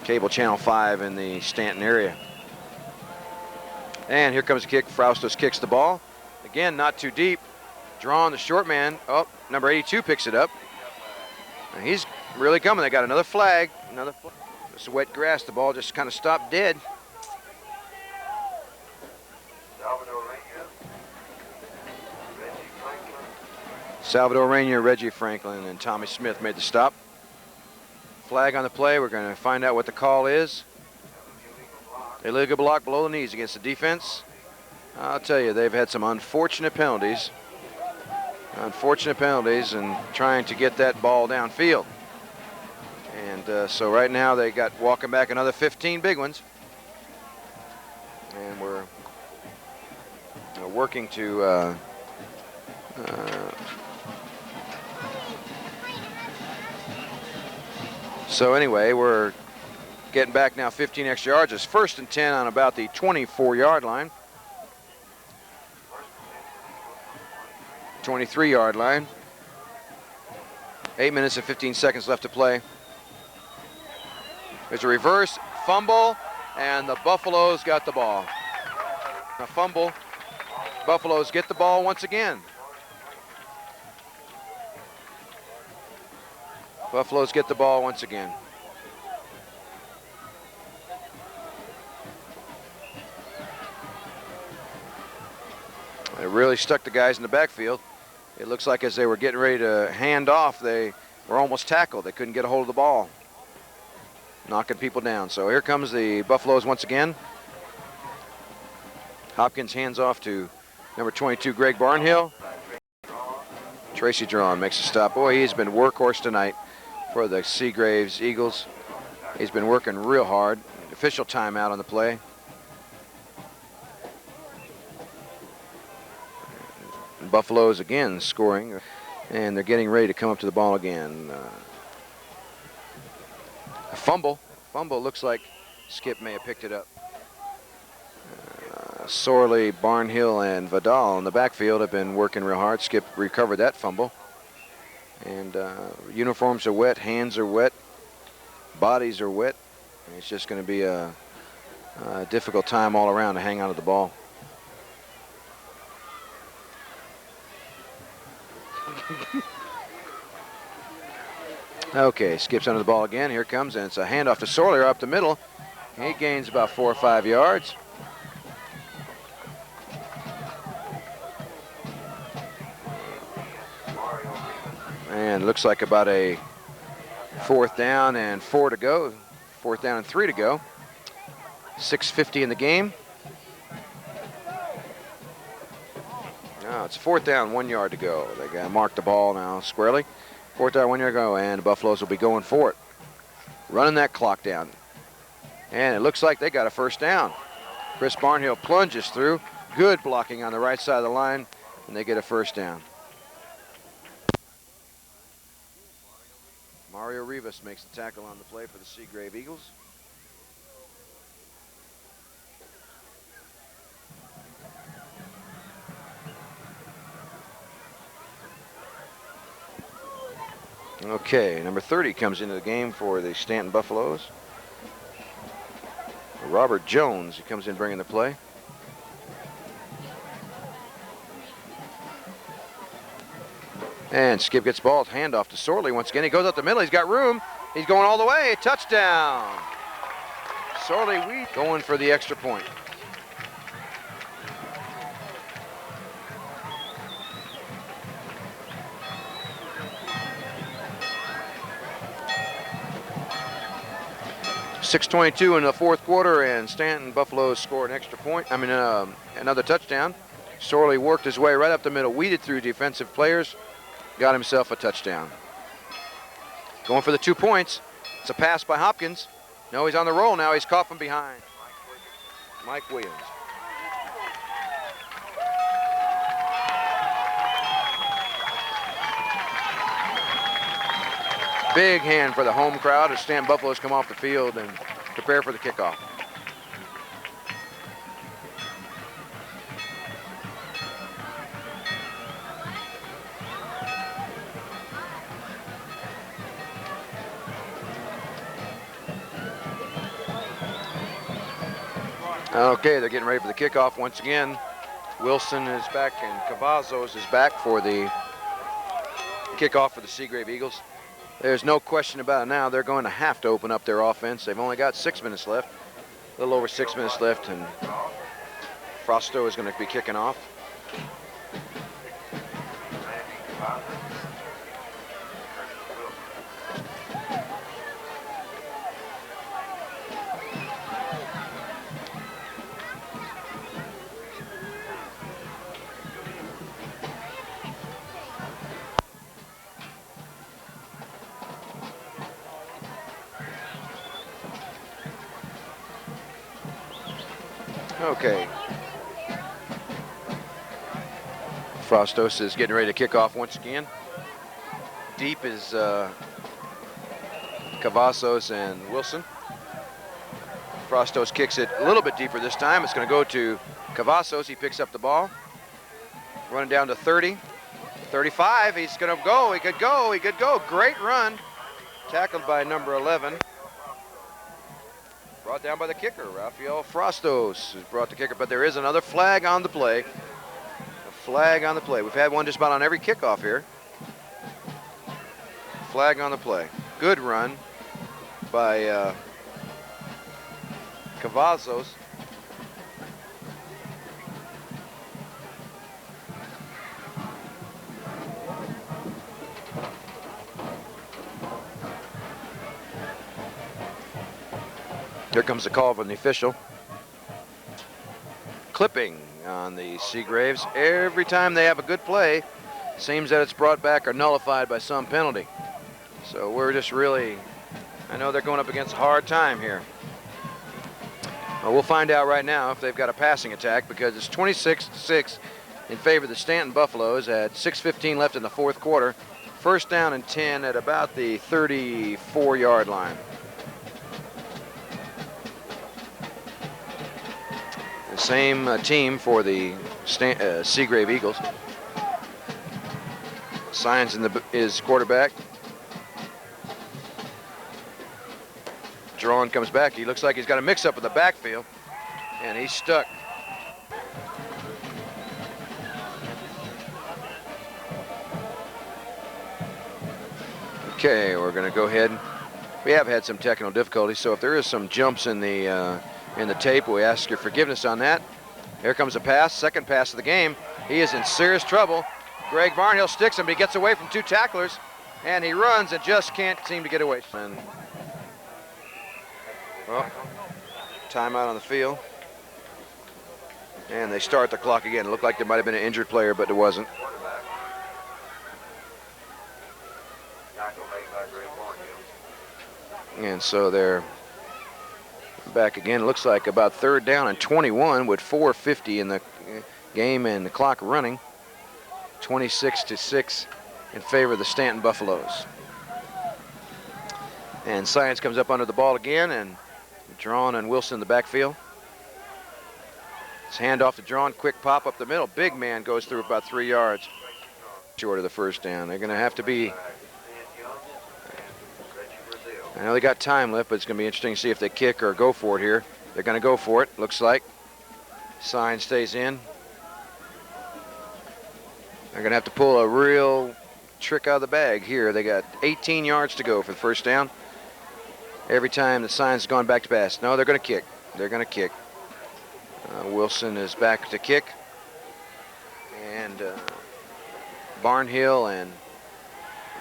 cable channel 5 in the Stanton area. And here comes a kick. Fraustos kicks the ball. Again, not too deep. Drawn the short man. Oh, number 82 picks it up. And he's really coming. They got another flag. It's wet grass. The ball just kind of stopped dead. Salvador Reina, Reggie Franklin, and Tommy Smith made the stop. Flag on the play. We're going to find out what the call is. Illegal block below the knees against the defense. I'll tell you, they've had some unfortunate penalties. And trying to get that ball downfield. And so right now they got walking back another 15 big ones. And we're working to so anyway, we're getting back now 15 extra yards. It's 1st and 10 on about the 24-yard line. 23-yard line. 8 minutes and 15 seconds left to play. There's a reverse fumble, and the Buffaloes got the ball. A fumble. Buffaloes get the ball once again. Buffaloes get the ball once again. They really stuck the guys in the backfield. It looks like as they were getting ready to hand off, they were almost tackled. They couldn't get a hold of the ball, knocking people down. So here comes the Buffaloes once again. Hopkins hands off to number 22, Greg Barnhill. Tracy Drawn makes a stop. Boy, he's been workhorse tonight for the Seagraves Eagles. He's been working real hard. Official timeout on the play. And Buffaloes again scoring, and they're getting ready to come up to the ball again. A fumble. Fumble looks like Skip may have picked it up. Sorley, Barnhill, and Vidal in the backfield have been working real hard. Skip recovered that fumble. And uniforms are wet, hands are wet, bodies are wet. It's just going to be a difficult time all around to hang on to the ball. Okay, Skip's under the ball again. Here comes, and it's a handoff to Sorley up the middle. He gains about 4 or 5 yards. And looks like about a 4th down and 4 to go. 4th down and 3 to go. 6:50 in the game. No, it's 4th down, 1 yard to go. They got to mark the ball now squarely. 4th down, 1 yard to go, and the Buffaloes will be going for it. Running that clock down. And it looks like they got a 1st down. Chris Barnhill plunges through. Good blocking on the right side of the line, and they get a 1st down. Mario Rivas makes the tackle on the play for the Seagrave Eagles. Okay, number 30 comes into the game for the Stanton Buffaloes. Robert Jones, he comes in bringing the play. And Skip gets ball, handoff to Sorley once again. He goes up the middle, he's got room. He's going all the way, touchdown. Sorley going for the extra point. .6:22 in the 4th quarter, and Stanton Buffaloes score an extra point. Another touchdown. Sorley worked his way right up the middle, weeded through defensive players, got himself a touchdown. Going for the 2 points. It's a pass by Hopkins. No, he's on the roll now. He's caught from behind. Mike Williams. Big hand for the home crowd as Stanton Buffaloes come off the field and prepare for the kickoff. Okay, they're getting ready for the kickoff once again. Wilson is back and Cavazos is back for the kickoff for the Seagrave Eagles. There's no question about it now. They're going to have to open up their offense. They've only got 6 minutes left, a little over 6 minutes left, and Frosto is going to be kicking off. Okay. Frostos is getting ready to kick off once again. Deep is Cavazos and Wilson. Frostos kicks it a little bit deeper this time. It's going to go to Cavazos. He picks up the ball. Running down to 30. 35. He's going to go. He could go. He could go. Great run. Tackled by number 11. Brought down by the kicker. Rafael Frostos has brought the kicker. But there is another flag on the play. A flag on the play. We've had one just about on every kickoff here. Flag on the play. Good run by Cavazos. Here comes the call from the official. Clipping on the Seagraves. Every time they have a good play, seems that it's brought back or nullified by some penalty. So we're just really, I know they're going up against a hard time here. Well, we'll find out right now if they've got a passing attack, because it's 26-6 in favor of the Stanton Buffaloes at 6:15 left in the fourth quarter. First down and 10 at about the 34-yard line. The same team for the Seagrave Eagles. Signs is quarterback. Drawn comes back. He looks like he's got a mix-up in the backfield, and he's stuck. Okay, we're going to go ahead. We have had some technical difficulties, so if there is some jumps in the tape, we ask your forgiveness on that. Here comes a pass, second pass of the game. He is in serious trouble. Greg Barnhill sticks him, but he gets away from two tacklers, and he runs and just can't seem to get away. And, well, timeout on the field. And they start the clock again. It looked like there might have been an injured player, but there wasn't. And so they're back again. It looks like about third down and 21 with 4:50 in the game and the clock running. 26-6 in favor of the Stanton Buffaloes. And Science comes up under the ball again, and Drawn and Wilson in the backfield. It's handoff to Drawn, quick pop up the middle. Big man goes through about 3 yards short of the first down. They're going to have to be, I know they got time left, but it's going to be interesting to see if they kick or go for it here. They're going to go for it, looks like. Sign stays in. They're going to have to pull a real trick out of the bag here. They got 18 yards to go for the first down. Every time the Sign's gone back to pass. No, they're going to kick. They're going to kick. Wilson is back to kick. And Barnhill and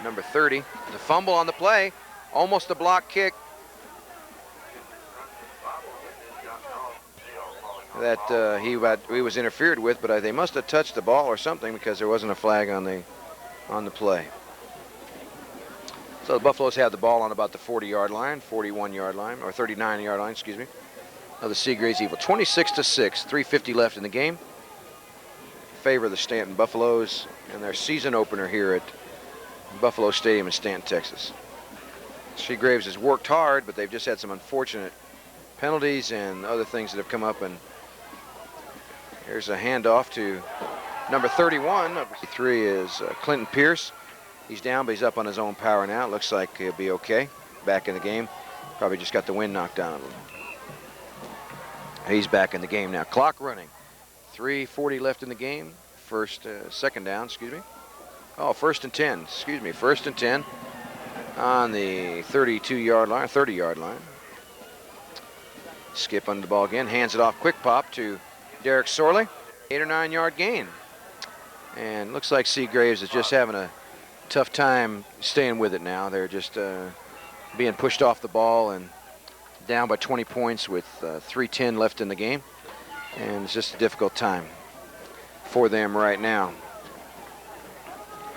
number 30. The fumble on the play. Almost a block kick. That he was interfered with, but they must have touched the ball or something, because there wasn't a flag on the play. So the Buffaloes have the ball on about the 40-yard line, 41-yard line, or 39-yard line, excuse me, of the Seagraves Evil. 26-6, 3:50 left in the game. Favor of the Stanton Buffaloes and their season opener here at Buffalo Stadium in Stanton, Texas. Seagraves has worked hard, but they've just had some unfortunate penalties and other things that have come up. And here's a handoff to number 31. Number 3 is Clinton Pierce. He's down, but he's up on his own power now. It looks like he'll be okay. Back in the game. Probably just got the wind knocked down of him. He's back in the game now. Clock running. 3:40 left in the game. Second down, excuse me. Oh, first and 10, excuse me. First and 10 on the 32-yard line, 30-yard line. Skip under the ball again. Hands it off. Quick pop to Derek Sorley. 8 or 9 yard gain. And looks like Seagraves is just having a tough time staying with it now. They're just being pushed off the ball and down by 20 points with 3:10 left in the game. And it's just a difficult time for them right now.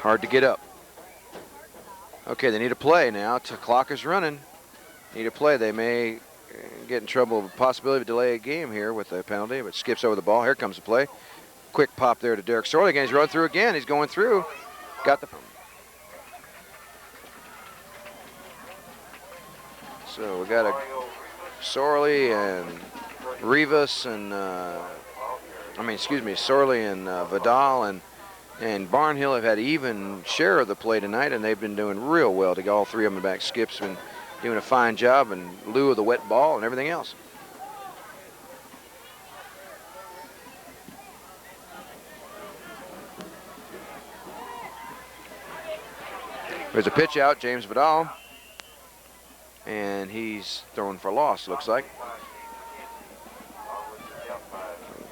Hard to get up. Okay, they need a play now. The clock is running. Need a play. They may get in trouble with the possibility of delay a game here with the penalty, but skips over the ball. Here comes the play. Quick pop there to Derek Sorley again. He's running through again. He's going through. Got the. So we got a Sorley and Rivas and Sorley and Vidal and Barnhill have had even share of the play tonight, and they've been doing real well to get all three of them back. Skip's been doing a fine job in lieu of the wet ball and everything else. There's a pitch out, James Vidal, and he's throwing for a loss, looks like.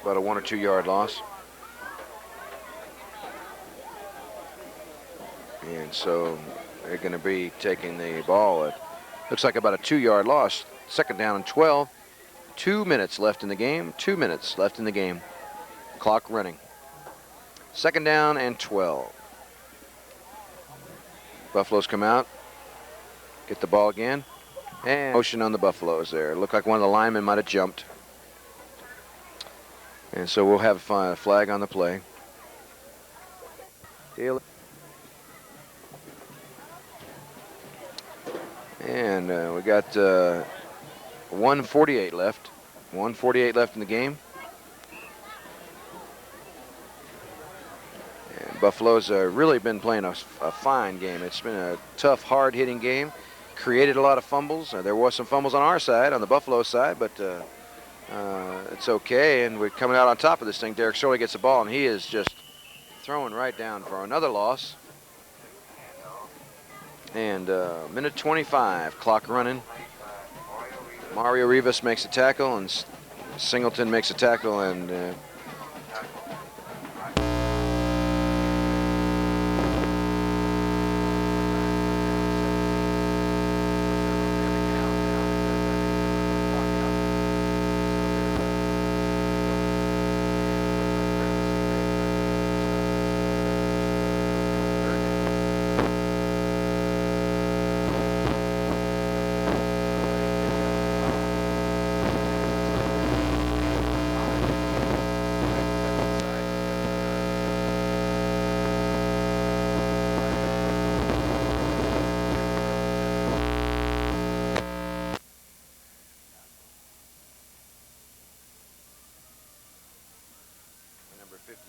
About a 1 or 2 yard loss. And so they're going to be taking the ball at, looks like about a 2 yard loss. Second down and 12. 2 minutes left in the game. 2 minutes left in the game. Clock running. Second down and 12. Buffaloes come out, get the ball again, and motion on the Buffaloes there. Looked like one of the linemen might have jumped. And so we'll have a flag on the play. And we got 1:48 left. 1:48 left in the game. And Buffalo's really been playing a fine game. It's been a tough, hard-hitting game. Created a lot of fumbles. There was some fumbles on our side, on the Buffalo side, but it's okay. And we're coming out on top of this thing. Derek Sorley gets the ball, and he is just throwing right down for another loss. And minute 25, clock running. Mario Rivas makes a tackle, and Singleton makes a tackle, and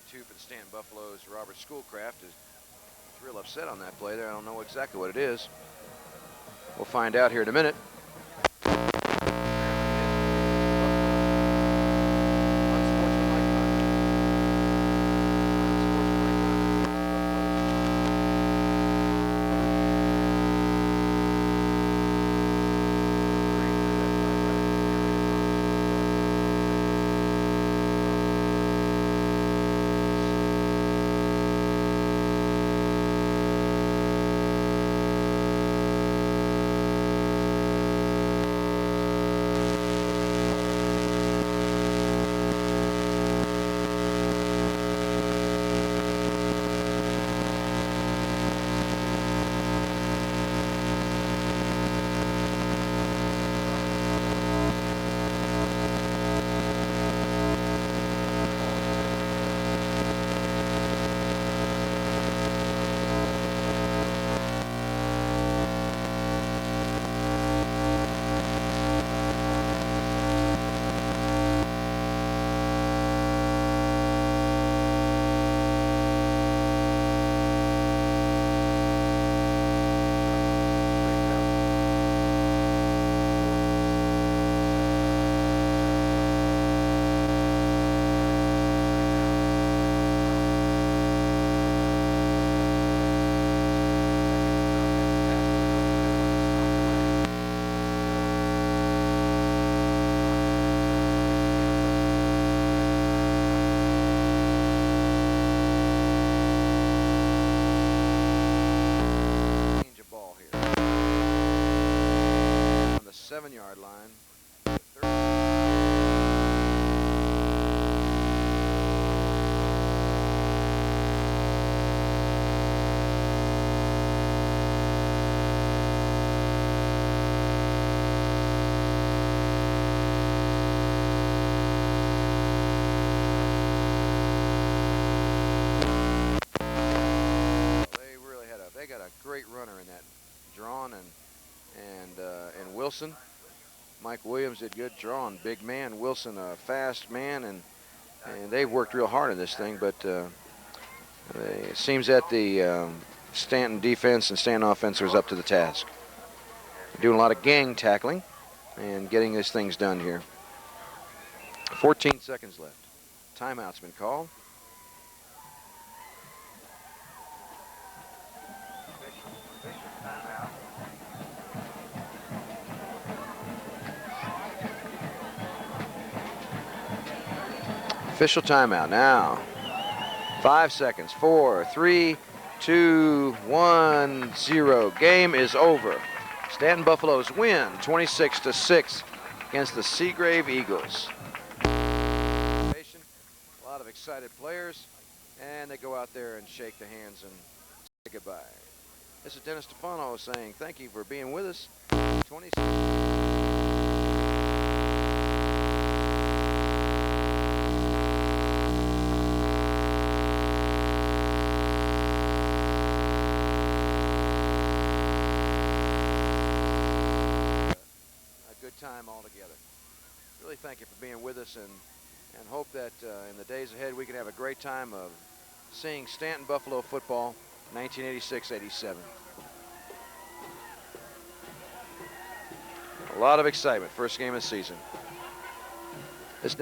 for the Stanton Buffaloes, Robert Schoolcraft is real upset on that play there. I don't know exactly what it is. We'll find out here in a minute. On the 7-yard line. They got a great runner in that, Drawn and Wilson. Mike Williams did good drawing. Big man. Wilson, a fast man, and they've worked real hard on this thing, but it seems that the Stanton defense and Stanton offense was up to the task. Doing a lot of gang tackling and getting these things done here. 14 seconds left. Timeout's been called. Official timeout now. 5 seconds. 4, 3, 2, 1, 0. Game is over. Stanton Buffaloes win 26-6 against the Seagraves Eagles. A lot of excited players, and they go out there and shake the hands and say goodbye. This is Dennis Stefano saying thank you for being with us. 20. Time all together. Really thank you for being with us, and hope that in the days ahead we can have a great time of seeing Stanton Buffalo football 1986-87. A lot of excitement, first game of the season. This